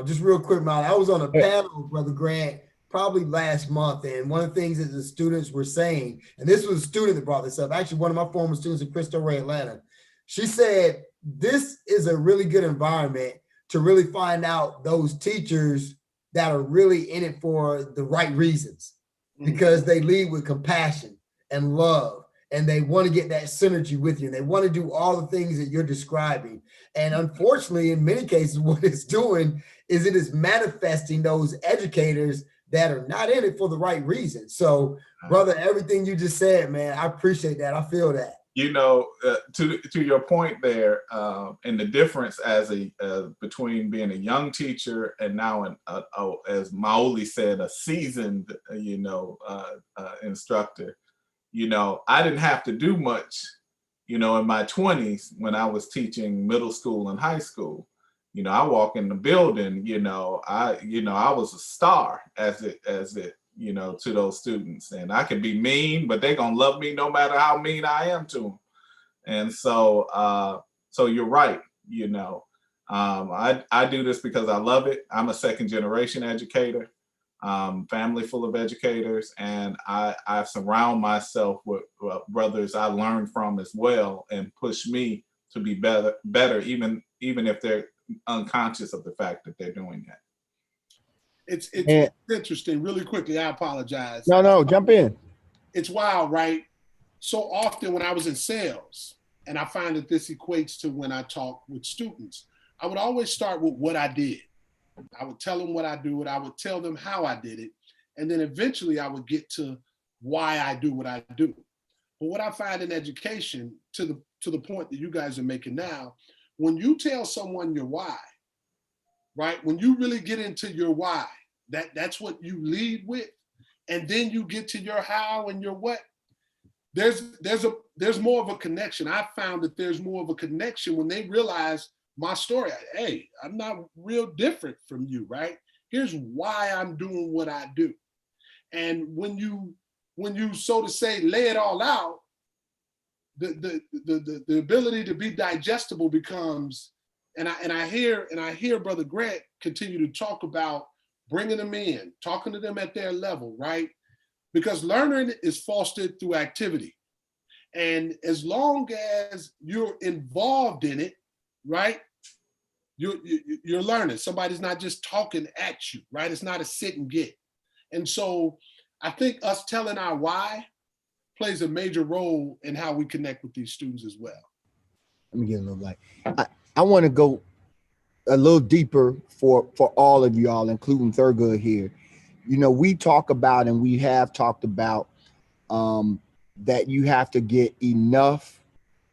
just real quick, Molly. I was on a panel, Brother Grant, probably last month, and one of the things that the students were saying, and this was a student that brought this up, actually one of my former students at Cristo Rey Atlanta. She said, this is a really good environment to really find out those teachers that are really in it for the right reasons, because they lead with compassion and love, and they want to get that synergy with you. And they want to do all the things that you're describing. And unfortunately, in many cases, what it's doing is it is manifesting those educators that are not in it for the right reason. So, brother, everything you just said, man, I appreciate that. I feel that. To your point there, and the difference between being a young teacher and now as Maoli said, a seasoned instructor. I didn't have to do much, in my 20s when I was teaching middle school and high school. I walk in the building, I was a star as it to those students, and I can be mean, but they're gonna love me no matter how mean I am to them. And so, so you're right. I do this because I love it. I'm a second generation educator, family full of educators, and I surround myself with brothers I learned from as well, and push me to be better, even if they're unconscious of the fact that they're doing that. It's interesting. Really quickly, I apologize. No, jump in. It's wild, right? So often when I was in sales, and I find that this equates to when I talk with students, I would always start with what I did. I would tell them what I do, and I would tell them how I did it. And then eventually I would get to why I do what I do. But what I find in education, to the point that you guys are making now, when you tell someone your why, right? When you really get into your why, that's what you lead with. And then you get to your how and your what. there's more of a connection. I found that there's more of a connection when they realize my story. Hey, I'm not real different from you, right? Here's why I'm doing what I do. And when you so to say lay it all out, the ability to be digestible becomes, and I hear Brother Grant continue to talk about bringing them in, talking to them at their level, right? Because learning is fostered through activity. And as long as you're involved in it, right, you're learning. Somebody's not just talking at you, right? It's not a sit and get. And so I think us telling our why plays a major role in how we connect with these students as well. Let me get a little light. I want to go a little deeper for all of y'all, including Thurgood here. You know, we talk about, and we have talked about, that you have to get enough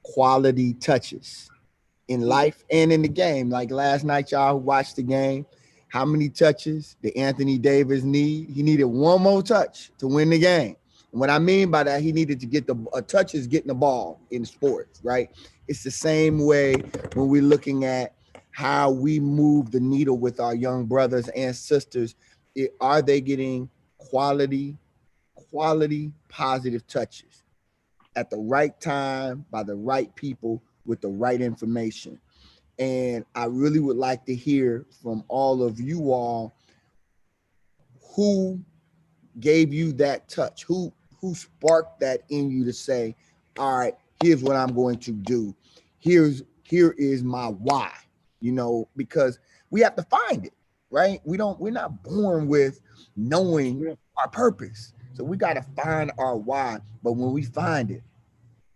quality touches in life and in the game. Like last night, y'all who watched the game, how many touches did Anthony Davis need? He needed one more touch to win the game. And what I mean by that, he needed to get a touch is getting the ball in sports, right? It's the same way when we're looking at how we move the needle with our young brothers and sisters. Are they getting quality positive touches at the right time by the right people with the right information? And I really would like to hear from all of you all, who gave you that touch, who sparked that in you to say, all right, here's what I'm going to do. Here is my why, you know, because we have to find it, right? We're not born with knowing our purpose. So we got to find our why. But when we find it,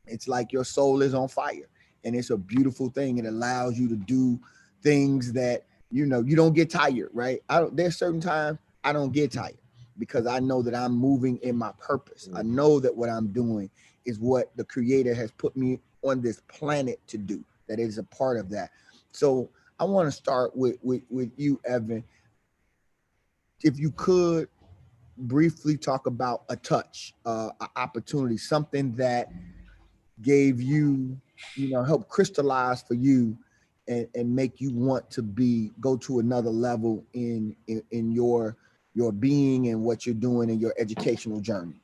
it's like your soul is on fire, and it's a beautiful thing. It allows you to do things that, you know, you don't get tired, right? There's certain times I don't get tired because I know that I'm moving in my purpose. I know that what I'm doing is what the Creator has put me on this planet to do, that is a part of that. So I want to start with you, Evan. If you could briefly talk about a touch, an opportunity, something that gave you, you know, help crystallize for you and make you want to go to another level in your being and what you're doing in your educational journey.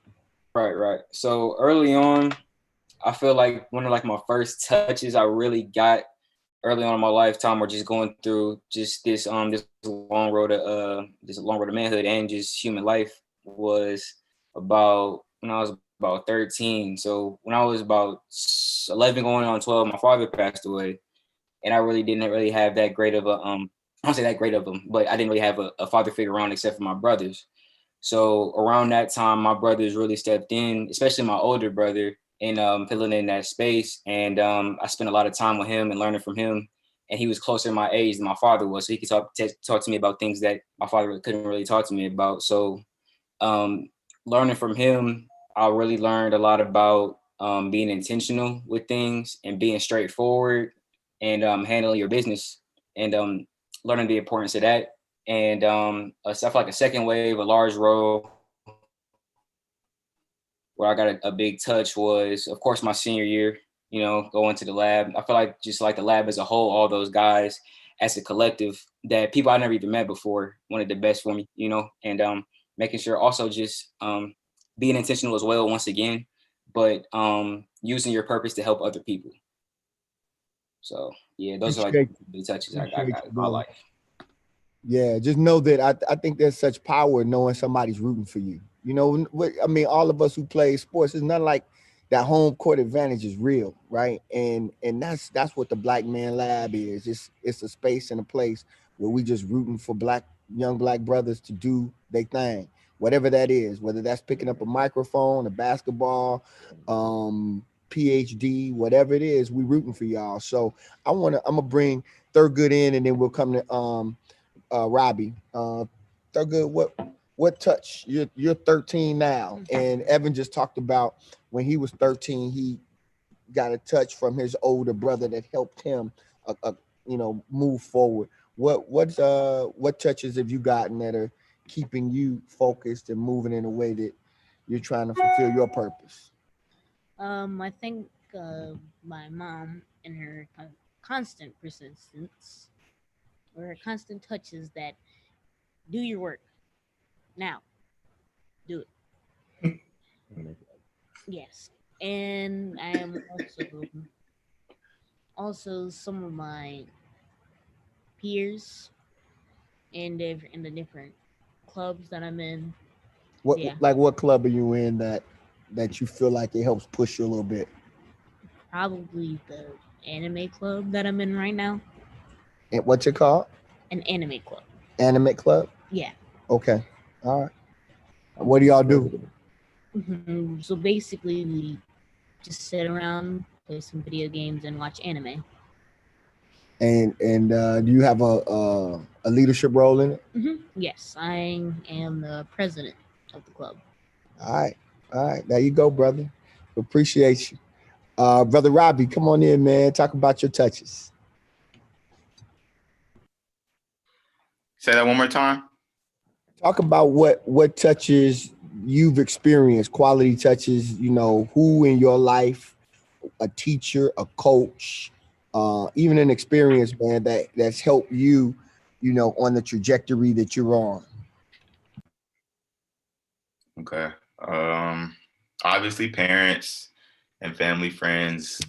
Right. So early on, I feel like one of like my first touches I really got early on in my lifetime, or just going through just this long road of manhood and just human life, was about when I was about 13. So when I was about 11 going on 12, my father passed away, and I really didn't really have that great of a I don't say that great of him, but I didn't really have a father figure around except for my brothers. So around that time, my brothers really stepped in, especially my older brother, and filling in that space. And I spent a lot of time with him and learning from him. And he was closer to my age than my father was, so he could talk to me about things that my father couldn't really talk to me about. So learning from him, I really learned a lot about being intentional with things and being straightforward and handling your business, and learning the importance of that. And stuff like a second wave, a large role where I got a big touch was, of course, my senior year, you know, going to the lab. I feel like just like the lab as a whole, all those guys as a collective, that people I never even met before, wanted the best for me, you know, and making sure also just being intentional as well, once again, but using your purpose to help other people. So yeah, those are like the touches I got in my life. Yeah, just know that I think there's such power in knowing somebody's rooting for you. You know, I mean, all of us who play sports, it's not like that home court advantage is real, right? And that's what the Black Man Lab is. It's a space and a place where we just rooting for young black brothers to do their thing, whatever that is, whether that's picking up a microphone, a basketball, PhD, whatever it is, we rooting for y'all. So I'm gonna bring Thurgood in, and then we'll come to Robbie. Thurgood, what touch? You're 13 now, and Evan just talked about when he was 13, he got a touch from his older brother that helped him, move forward. What touches have you gotten that are keeping you focused and moving in a way that you're trying to fulfill your purpose? I think my mom and her constant persistence or her constant touches that do your work now, do it. Yes, and I am also some of my peers in the different clubs that I'm in. What Yeah, like what club are you in that you feel like it helps push you a little bit? probably the anime club that I'm in right now. And what's it called? An anime club. Anime club. Yeah. Okay. All right. What do y'all do? So basically, we just sit around, play some video games, and watch anime. And do you have a leadership role in it? Yes, I am the president of the club. All right. All right. There you go, brother. Appreciate you. Brother Robbie, come on in, man. Talk about your touches. Say that one more time. Talk about what touches you've experienced, quality touches, who in your life, a teacher, a coach, even an experienced man that's helped you, on the trajectory that you're on. Okay. Obviously parents and family friends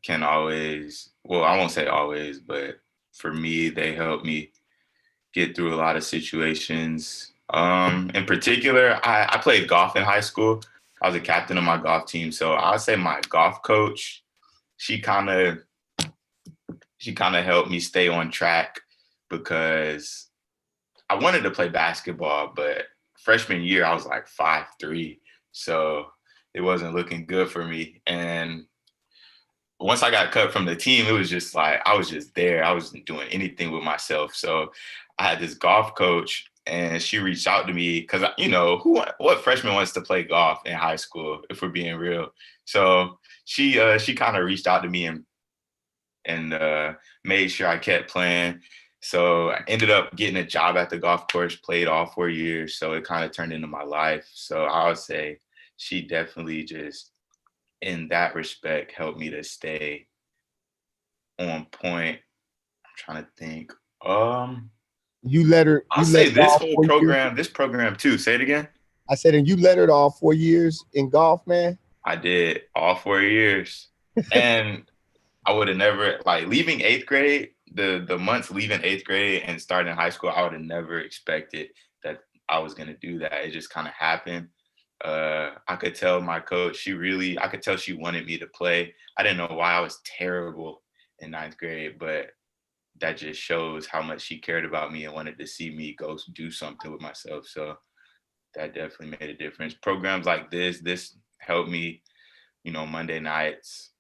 can always, well, I won't say always, but for me, they help me get through a lot of situations. In particular, I played golf in high school. I was a captain of my golf team. So I would say my golf coach, she kind of helped me stay on track because I wanted to play basketball, but freshman year I was like 5'3", so it wasn't looking good for me. And once I got cut from the team, it was just like I was just there. I wasn't doing anything with myself. So I had this golf coach, and she reached out to me because what freshman wants to play golf in high school, if we're being real. So she kind of reached out to me and made sure I kept playing. So I ended up getting a job at the golf course, played all 4 years. So it kind of turned into my life. So I would say she definitely just, in that respect, helped me to stay on point. I'm trying to think. You let her. I'll say this whole program, this program too. Say it again. I said, and you lettered all 4 years in golf, man. I did all 4 years, and I would have never, like, leaving 8th grade. The months leaving 8th grade and starting high school, I would have never expected that I was gonna do that. It just kind of happened. I could tell my coach, I could tell she wanted me to play. I didn't know why I was terrible in 9th grade, but that just shows how much she cared about me and wanted to see me go do something with myself. So that definitely made a difference. Programs like this helped me, Monday nights.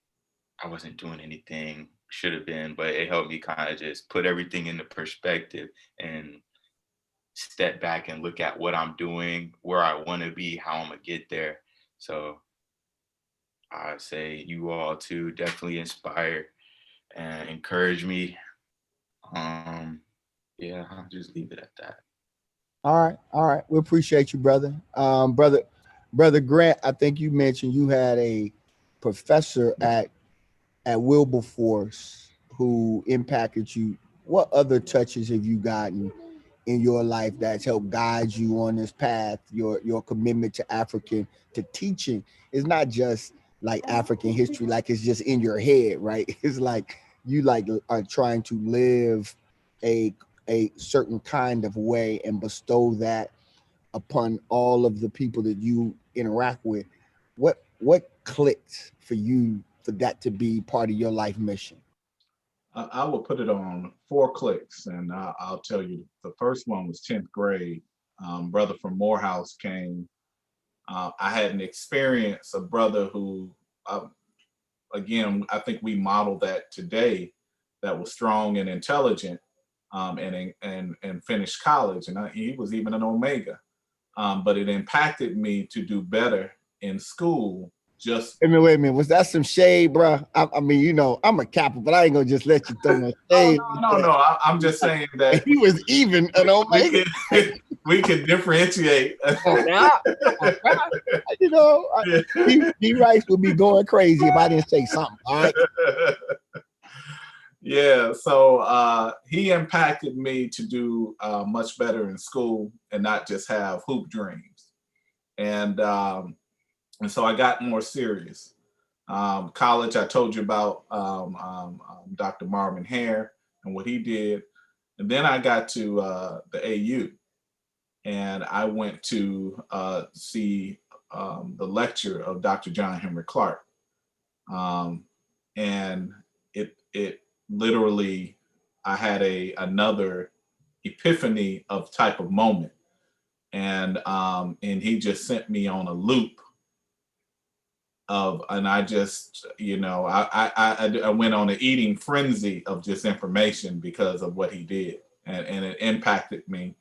I wasn't doing anything, should have been, but it helped me kind of just put everything into perspective and step back and look at what I'm doing, where I want to be, how I'm going to get there. So I say you all too definitely inspire and encourage me. Yeah, I'll just leave it at that. All right. We appreciate you, brother. Brother Grant, I think you mentioned you had a professor at Wilberforce who impacted you. What other touches have you gotten in your life that's helped guide you on this path? Your commitment to teaching is not just like African history, like it's just in your head, right? It's like you are trying to live a certain kind of way and bestow that upon all of the people that you interact with. What clicked for you for that to be part of your life mission? I will put it on 4 clicks, and I'll tell you. The first one was 10th grade. Brother from Morehouse came. I had an experience, a brother who, again, I think we modeled that today, that was strong and intelligent, and finished college, and he was even an Omega. But it impacted me to do better in school just Wait a minute. Was that some shade, bro? I mean, you know, I'm a Kappa, but I ain't gonna just let you throw no shade. no. I'm just saying that He was even an Omega. we can differentiate. You know, D Rice would be going crazy if I didn't say something. All right. Yeah, so he impacted me to do much better in school and not just have hoop dreams. And so I got more serious. College, I told you about Dr. Marvin Hare and what he did. And then I got to the AU, and I went to see the lecture of Dr. John Henry Clark. And it literally, I had another epiphany of type of moment. And he just sent me on a loop and I just, you know, I went on an eating frenzy of just information because of what he did, and it impacted me.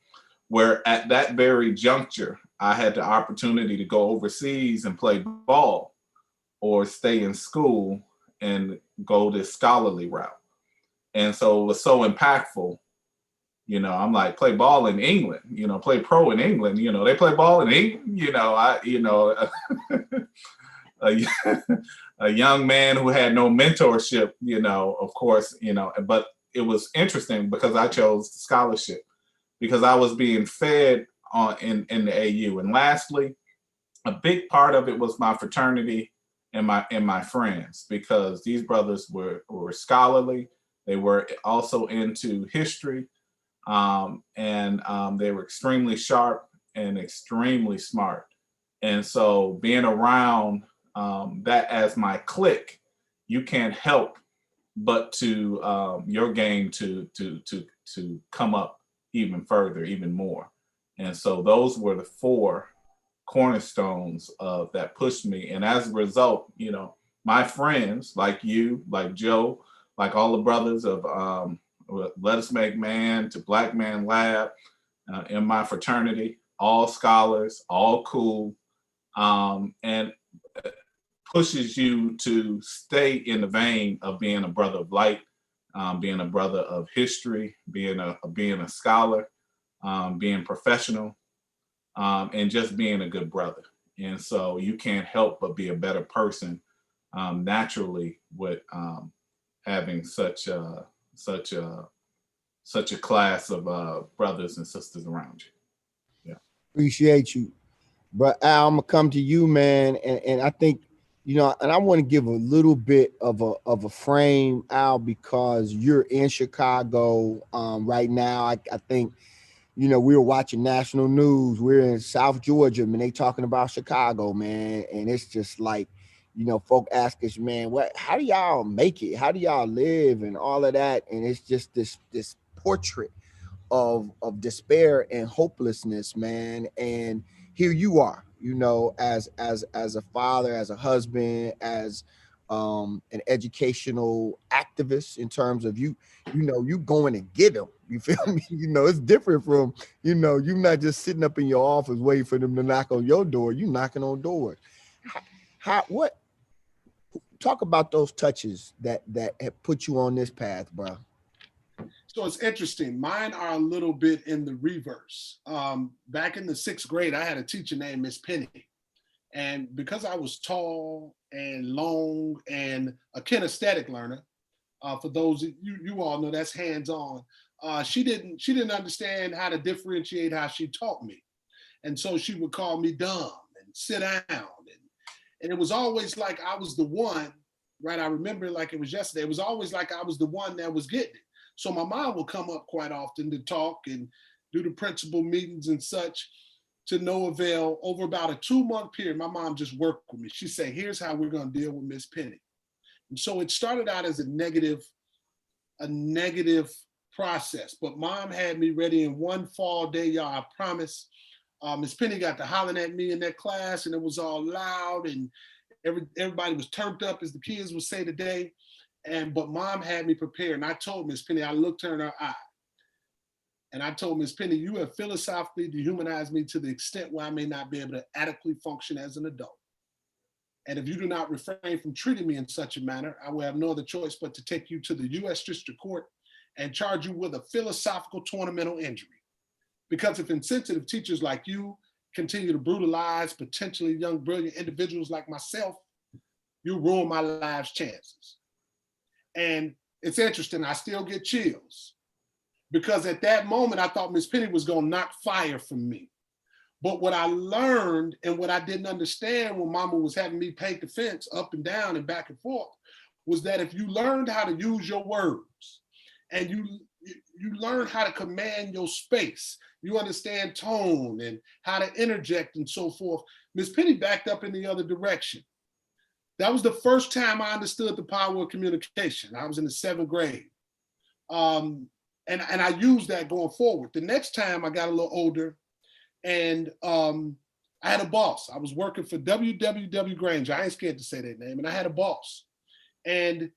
Where at that very juncture, I had the opportunity to go overseas and play ball, or stay in school and go this scholarly route. And so it was so impactful. You know, I'm like, play ball in England, you know, play pro in England, you know, they play ball in England, you know, a young man who had no mentorship, you know, of course, you know, but it was interesting because I chose scholarship because I was being fed in the AU. And lastly, a big part of it was my fraternity and my friends, because these brothers were scholarly. They were also into history, and they were extremely sharp and extremely smart. And so being around that as my clique, you can't help but to your game to come up even further, even more. And so those were the four cornerstones of that pushed me. And as a result, you know, my friends like you, like Joe, like all the brothers of Let Us Make Man to Black Man Lab in my fraternity, all scholars, all cool, and pushes you to stay in the vein of being a brother of light, being a brother of history, being a scholar, being professional, and just being a good brother. And so you can't help but be a better person naturally with having such a class of brothers and sisters around you. Yeah, Appreciate you, but Al, I'm gonna come to you, man, and I think, you know, and I want to give a little bit of a frame, Al, because you're in Chicago right now. I think, you know, we were watching national news. We're in South Georgia, man. They talking about Chicago, man, and it's just like, you know, folk ask us, man, how do y'all make it? How do y'all live and all of that? And it's just this portrait of despair and hopelessness, man. And here you are, you know, as a father, as a husband, as an educational activist, in terms of you know, you going to get them. You feel me? You know, it's different from, you know, you not just sitting up in your office waiting for them to knock on your door. You knocking on doors. What? Talk about those touches that have put you on this path, bro. So it's interesting. Mine are a little bit in the reverse. Back in the 6th grade, I had a teacher named Miss Penny. And because I was tall and long and a kinesthetic learner, for those you all know, that's hands-on, she didn't understand how to differentiate how she taught me. And so she would call me dumb and sit down. And it was always like I was the one, right? I remember it like it was yesterday. It was always like I was the one that was getting it. So my mom would come up quite often to talk and do the principal meetings and such, to no avail. Over about a 2-month period, my mom just worked with me. She said, here's how we're going to deal with Miss Penny. And so it started out as a negative process, but mom had me ready in one fall day, y'all, I promise. Miss Penny got to hollering at me in that class, and it was all loud, and everybody was turned up, as the kids would say today. But mom had me prepared, and I told Miss Penny, I looked her in her eye, and I told Miss Penny, you have philosophically dehumanized me to the extent where I may not be able to adequately function as an adult. And if you do not refrain from treating me in such a manner, I will have no other choice but to take you to the U.S. District Court and charge you with a philosophical tournamental injury. Because if insensitive teachers like you continue to brutalize potentially young, brilliant individuals like myself, you ruin my life's chances. And it's interesting, I still get chills, because at that moment, I thought Miss Penny was gonna knock fire from me. But what I learned and what I didn't understand when Mama was having me paint the fence up and down and back and forth was that if you learned how to use your words and you learn how to command your space, you understand tone and how to interject and so forth, Miss Penny backed up in the other direction. That was the first time I understood the power of communication. I was in the 7th grade. And I used that going forward. The next time I got a little older, and I had a boss. I was working for WWW Granger. I ain't scared to say that name. And I had a boss. And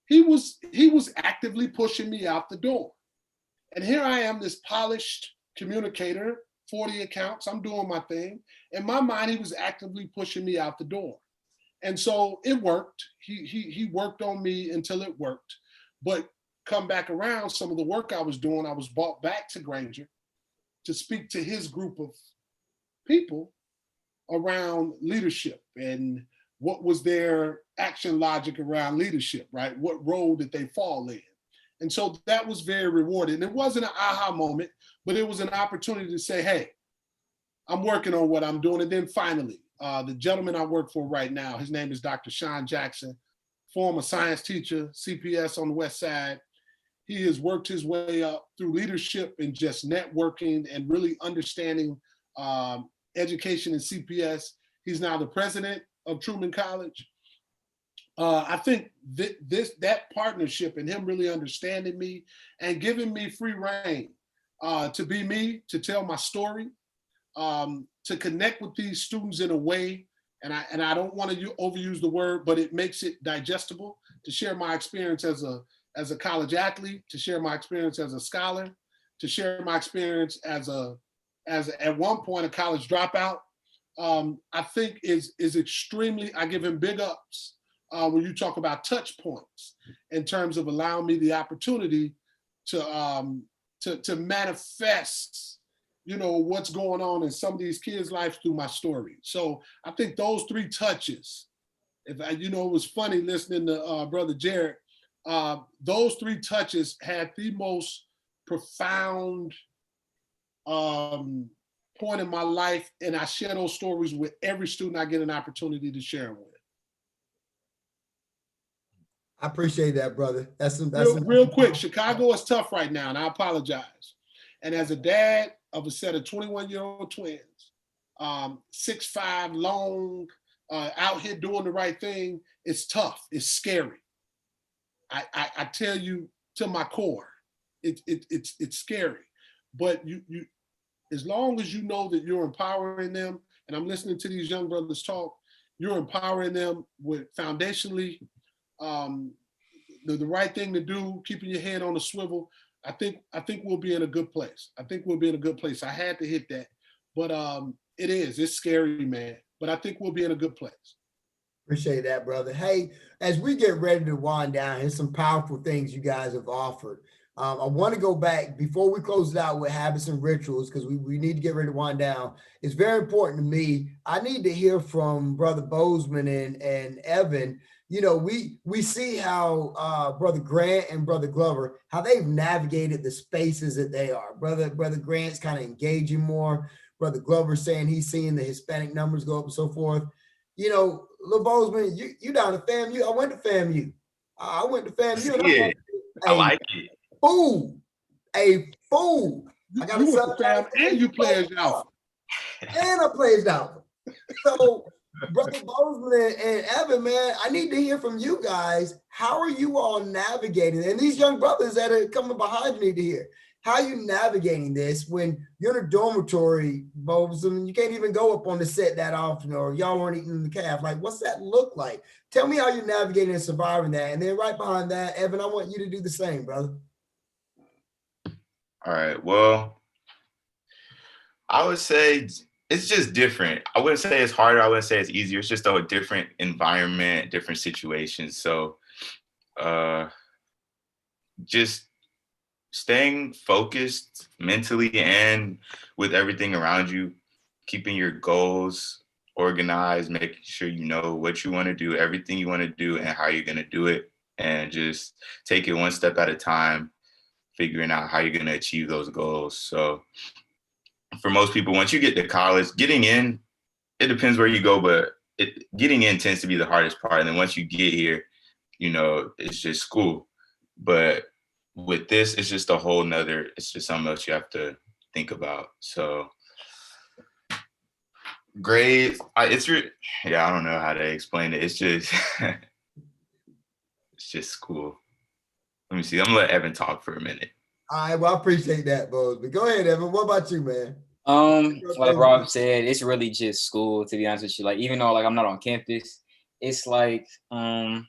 he was actively pushing me out the door. And here I am, this polished communicator, 40 accounts, I'm doing my thing. In my mind, he was actively pushing me out the door. And so it worked. He worked on me until it worked. But come back around, some of the work I was doing, I was brought back to Granger to speak to his group of people around leadership and what was their action logic around leadership, right? What role did they fall in? And so that was very rewarding. It wasn't an aha moment, but it was an opportunity to say, hey, I'm working on what I'm doing. And then finally, the gentleman I work for right now, his name is Dr. Sean Jackson, former science teacher, CPS on the West Side. He has worked his way up through leadership and just networking and really understanding education in CPS. He's now the president of Truman College. I think that partnership and him really understanding me and giving me free reign to be me, to tell my story, to connect with these students in a way, and I don't want to overuse the word, but it makes it digestible, to share my experience as a college athlete, to share my experience as a scholar, to share my experience as at one point a college dropout. I think is extremely, I give him big ups when you talk about touch points in terms of allowing me the opportunity to manifest, what's going on in some of these kids' lives through my story. So I think those 3 touches, it was funny listening to Brother Jarrod. Those 3 touches had the most profound point in my life, and I share those stories with every student I get an opportunity to share them with. I appreciate that, brother. That's real quick. Chicago is tough right now, and I apologize. And as a dad of a set of 21-year-old twins, 6'5", long, out here doing the right thing, it's tough. It's scary. I tell you to my core, it's scary. But you as long as you know that you're empowering them, and I'm listening to these young brothers talk, you're empowering them with foundationally the right thing to do, keeping your head on the swivel. I think we'll be in a good place. I had to hit that, but it's scary, man. But I think we'll be in a good place. Appreciate that, brother. Hey, as we get ready to wind down, here's some powerful things you guys have offered. I want to go back before we close it out with habits and rituals, because we need to get ready to wind down. It's very important to me. I need to hear from Brother Bozeman and Evan. We see how Brother Grant and Brother Glover, how they've navigated the spaces that they are. Brother Grant's kind of engaging more. Brother Glover saying he's seeing the Hispanic numbers go up and so forth. Lil Bozeman, you down to FAMU. I went to FAMU. Yeah, I like it. A fool. I got you went to FAM and you played Alpha. And I played Alpha. So, Brother Bozeman and Evan, man, I need to hear from you guys. How are you all navigating? And these young brothers that are coming behind you need to hear. How are you navigating this when you're in a dormitory, Bozeman? You can't even go up on the set that often, or y'all weren't eating the calf. Like, what's that look like? Tell me how you're navigating and surviving that. And then right behind that, Evan, I want you to do the same, brother. All right. Well, I would say it's just different. I wouldn't say it's harder. I wouldn't say it's easier. It's just a different environment, different situations. So just staying focused mentally and with everything around you, keeping your goals organized, making sure you know what you want to do, everything you want to do, and how you're going to do it, and just take it one step at a time, figuring out how you're going to achieve those goals. So for most people, once you get to college, getting in, it depends where you go, but getting in tends to be the hardest part. And then once you get here, you know, it's just school. But with this, it's just a whole nother, it's just something else you have to think about. So grades, I don't know how to explain it. It's just, it's just school. Let me see. I'm gonna let Evan talk for a minute. All right, well, I appreciate that, Bose. But go ahead, Evan. What about you, man? Like Rob said, it's really just school, to be honest with you. Like, even though like I'm not on campus, it's like all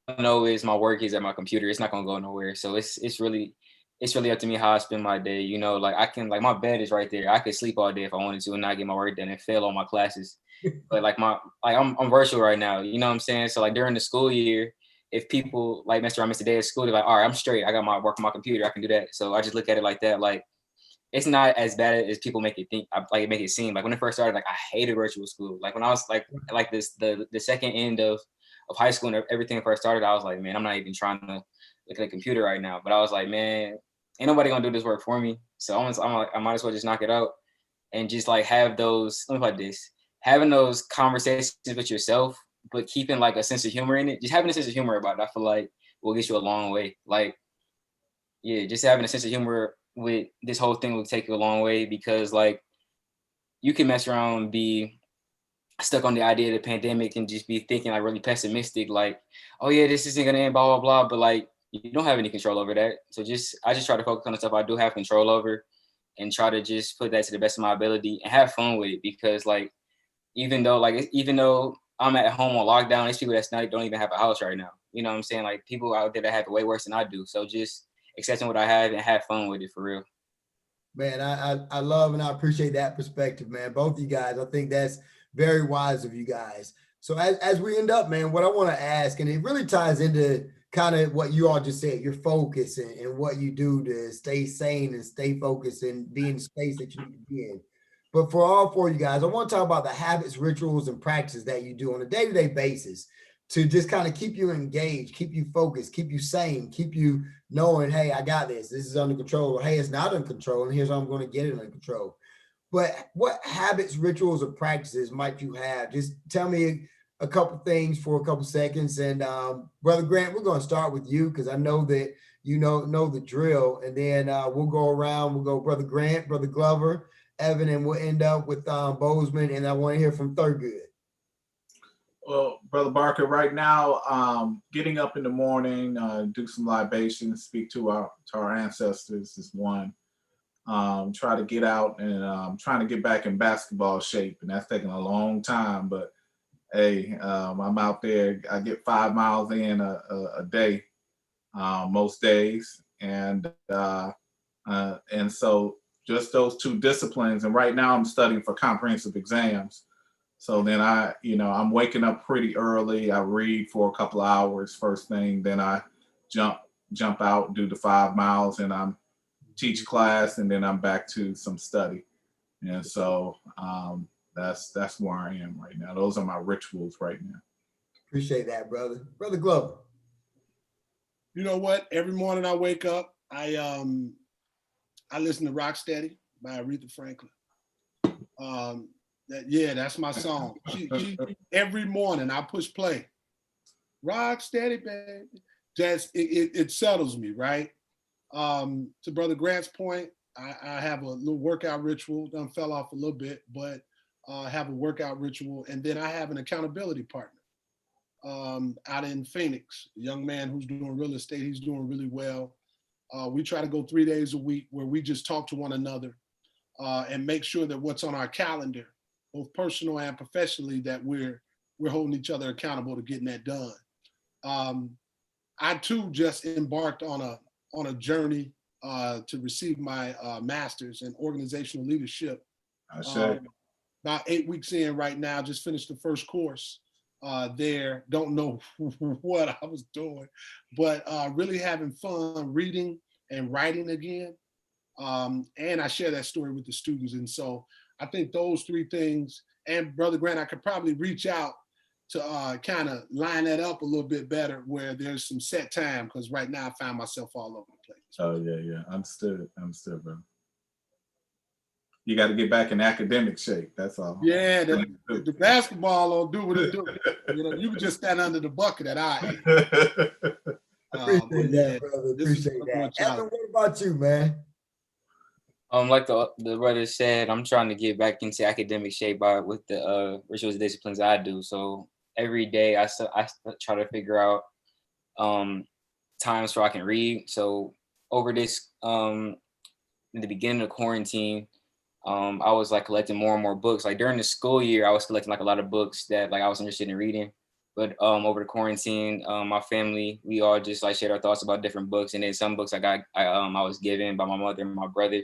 I know is my work is at my computer. It's not gonna go nowhere. So it's really up to me how I spend my day. You know, like I can, like, my bed is right there. I could sleep all day if I wanted to and not get my work done and fail on my classes. But like I'm virtual right now. You know what I'm saying? So like during the school year, if people like mess around, miss a day at school, they're like, all right, I'm straight. I got my work on my computer. I can do that. So I just look at it like that. Like, it's not as bad as people make it think, like make it seem. Like when it first started, like I hated virtual school. Like when I was like this, the second end of high school and everything first started, I was like, man, I'm not even trying to look at a computer right now. But I was like, man, ain't nobody gonna do this work for me. So I'm like, I might as well just knock it out and just like have those, let me put this, having those conversations with yourself, but keeping like a sense of humor in it. Just having a sense of humor about it, I feel like will get you a long way. Like, yeah, just having a sense of humor with this whole thing will take you a long way, because like you can mess around and be stuck on the idea of the pandemic and just be thinking like really pessimistic, like, oh yeah, this isn't gonna end, blah, blah, blah. But like, you don't have any control over that. So I just try to focus on the stuff I do have control over and try to just put that to the best of my ability and have fun with it. Because like, even though I'm at home on lockdown, there's people that's not, don't even have a house right now. You know what I'm saying? Like people out there that have it way worse than I do. So just accepting what I have and have fun with it for real. Man, I love and I appreciate that perspective, man. Both of you guys, I think that's very wise of you guys. So as we end up, man, what I want to ask, and it really ties into kind of what you all just said, your focus and what you do to stay sane and stay focused and be in the space that you need to be in. But for all four of you guys, I want to talk about the habits, rituals, and practices that you do on a day-to-day basis to just kind of keep you engaged, keep you focused, keep you sane, keep you knowing, hey, I got this. This is under control. Or, hey, it's not under control, and here's how I'm going to get it under control. But what habits, rituals, or practices might you have? Just tell me a couple things for a couple seconds. And Brother Grant, we're going to start with you because I know that you know the drill. And then we'll go around. We'll go Brother Grant, Brother Glover, Evan, and we'll end up with Bozeman. And I want to hear from Thurgood. Well, Brother Barker, right now, getting up in the morning, do some libations, speak to our ancestors is one. Try to get out and trying to get back in basketball shape, and that's taking a long time. But hey, I'm out there. I get 5 miles in a day, most days, and so just those two disciplines. And right now, I'm studying for comprehensive exams. So then I'm waking up pretty early. I read for a couple of hours first thing. Then I jump out, do the 5 miles, and I'm teach class, and then I'm back to some study. And so that's where I am right now. Those are my rituals right now. Appreciate that, brother. Brother Glover. You know what? Every morning I wake up, I listen to Rocksteady by Aretha Franklin. That's my song. Every morning I push play. Rocksteady, baby. Just it settles me, right? To Brother Grant's point, I have a little workout ritual. Done fell off a little bit, but I have a workout ritual, and then I have an accountability partner out in Phoenix. A young man who's doing real estate. He's doing really well. We try to go 3 days a week where we just talk to one another and make sure that what's on our calendar, both personal and professionally, that we're holding each other accountable to getting that done. I too just embarked on a journey to receive my master's in organizational leadership. About About 8 weeks in right now, just finished the first course there. Don't know what I was doing, but really having fun reading and writing again. And I share that story with the students. And so I think those three things, and Brother Grant, I could probably reach out to kind of line that up a little bit better where there's some set time, because right now I find myself all over the place. Oh, yeah. Understood, bro. You got to get back in academic shape. That's all. Yeah, the basketball don't do what it do. You know, you can just stand under the bucket at our age. Appreciate that, brother. Appreciate that. Evan, what about you, man? Like the brother said, I'm trying to get back into academic shape with the rituals disciplines I do. So every day I try to figure out times where I can read. So over this in the beginning of quarantine, I was like collecting more and more books. Like during the school year, I was collecting like a lot of books that like I was interested in reading. But over the quarantine, my family, we all just like shared our thoughts about different books. And then some books I was given by my mother and my brother.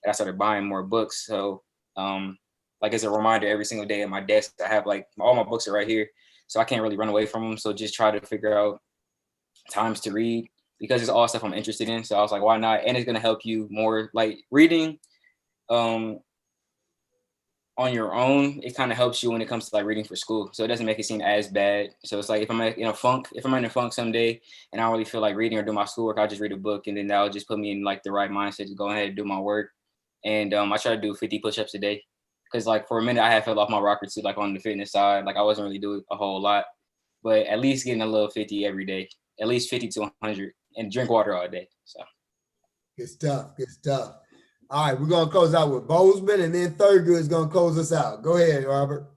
And I started buying more books. So like as a reminder, every single day at my desk, I have like all my books are right here. So I can't really run away from them. So just try to figure out times to read because it's all stuff I'm interested in. So I was like, why not? And it's gonna help you more. Like reading on your own, it kind of helps you when it comes to like reading for school. So it doesn't make it seem as bad. So it's like if I'm in a funk someday and I don't really feel like reading or doing my schoolwork, I'll just read a book and then that'll just put me in like the right mindset to go ahead and do my work. And I try to do 50 push-ups a day. Cause like for a minute I had fell off my rocker too, like on the fitness side. Like I wasn't really doing a whole lot, but at least getting a little 50 every day, at least 50 to 100, and drink water all day. So good stuff. All right, we're gonna close out with Bozeman, and then Thurgood is gonna close us out. Go ahead, Robert.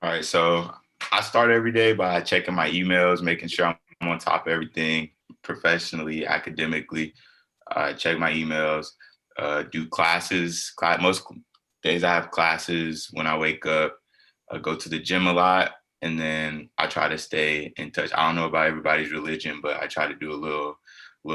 All right, so I start every day by checking my emails, making sure I'm on top of everything professionally, academically. Check my emails, do classes. Most days I have classes when I wake up. I go to the gym a lot, and then I try to stay in touch. I don't know about everybody's religion, but I try to do a little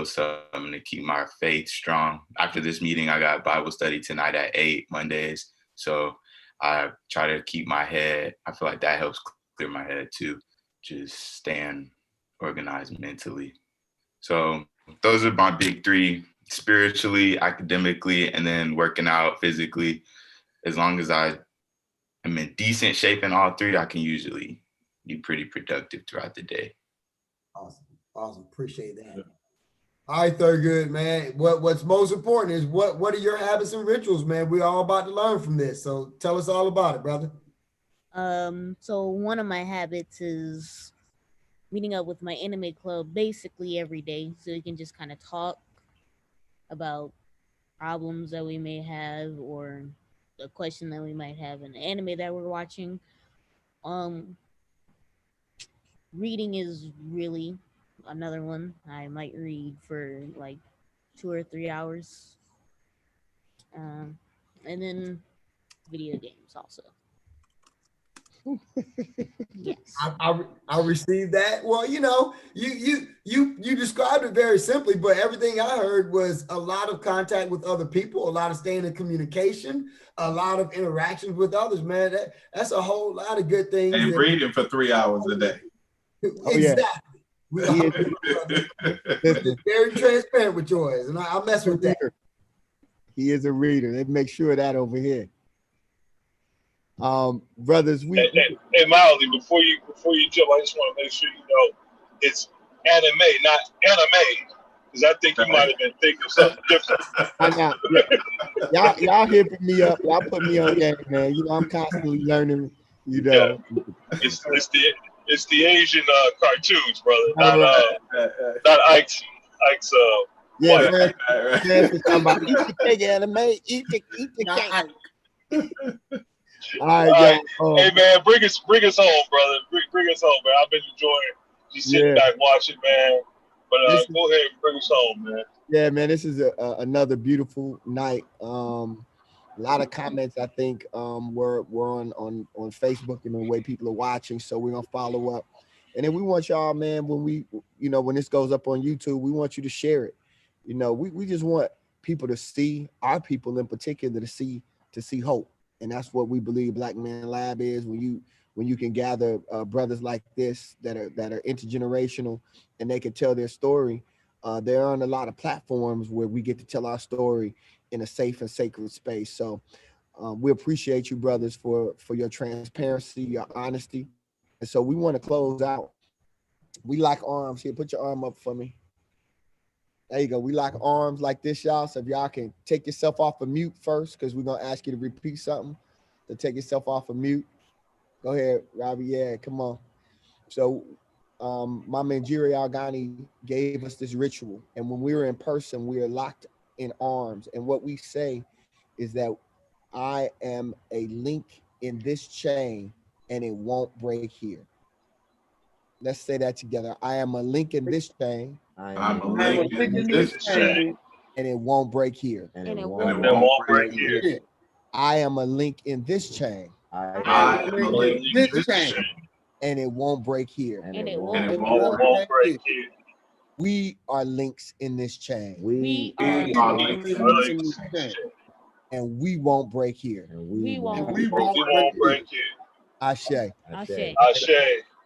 something to keep my faith strong. After this meeting, I got Bible study tonight at 8 Mondays. So I try to keep my head. I feel like that helps clear my head too, just staying organized mentally. So those are my big three: spiritually, academically, and then working out physically. As long as I am in decent shape in all three, I can usually be pretty productive throughout the day. Awesome. Appreciate that. All right, Thurgood, man. What's most important is what are your habits and rituals, man? We're all about to learn from this. So tell us all about it, brother. So one of my habits is meeting up with my anime club basically every day, so we can just kind of talk about problems that we may have or a question that we might have in the anime that we're watching. Reading is really another one. I might read for like 2 or 3 hours. And then video games also. Yes. I received that. Well, you know, you described it very simply, but everything I heard was a lot of contact with other people, a lot of staying in communication, a lot of interactions with others, man. That's a whole lot of good things. And reading for 3 hours a day. Exactly. I'm very transparent with yours, and I mess with that. He is a reader. Let's make sure of that over here. Brothers, hey Miley, before you jump, I just want to make sure you know it's anime, not anime, because I think you might have been thinking of something different. I know. Y'all hipping me up. Y'all put me on game, man. You know, I'm constantly learning. You know, it's the Asian cartoons, brother, not Ike's. Yeah, man. Somebody eat the cake, anime. Eat the cake. All right, hey man, bring us home, brother. Bring us home, man. I've been enjoying just sitting back watching, man. But go ahead and bring us home, man. Yeah, man. This is another beautiful night. A lot of comments, I think, were on Facebook and the way people are watching. So we're gonna follow up, and then we want y'all, man. When this goes up on YouTube, we want you to share it. You know, we just want people to see, our people in particular, to see hope. And that's what we believe Black Man Lab is. When you can gather brothers like this that are intergenerational and they can tell their story. They're on a lot of platforms where we get to tell our story in a safe and sacred space. So we appreciate you, brothers, for your transparency, your honesty. And so we want to close out. We lock arms here. Put your arm up for me. There you go. We lock arms like this, y'all. So if y'all can take yourself off of mute first, because we're gonna ask you to repeat something. To take yourself off of mute. Go ahead, Robbie. Yeah, come on. So my man Jarrod Alghani gave us this ritual. And when we were in person, we are locked in arms. And what we say is that I am a link in this chain and it won't break here. Let's say that together. I am a link in this chain. I'm a link in this chain. And it won't break here. And it won't break here. I am a link in this chain. I am a link in this chain. And it won't break here. And it Won't won't. break here. We are links in this chain. We are are. links. And we won't break here. We won't. We won't break here. Ashe. Ashe. Ashe.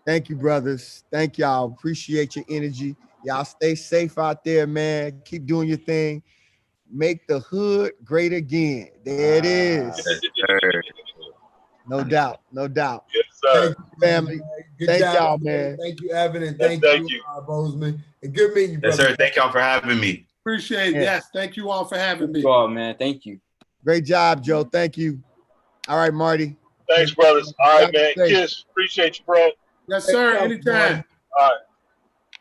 Thank you, brothers. Thank y'all. Appreciate your energy. Y'all stay safe out there, man. Keep doing your thing. Make the hood great again. There it is. No doubt. No doubt. Yes, sir. Thank you, family. Good Thank job, y'all, man. Thank you, Evan, and Yes, thank thank you, you. Bozeman. And good meeting you, Yes, brother. sir. Thank y'all for having me. Appreciate it. Yeah. Yes. Thank you all for having me. You all, man. Thank you. Great job, Joe. Thank you. All right, Marty. Thanks, brothers. All right, Y'all man. stay safe. Kiss. Appreciate you, bro. Yes, sir. Thank you, Anytime. All right.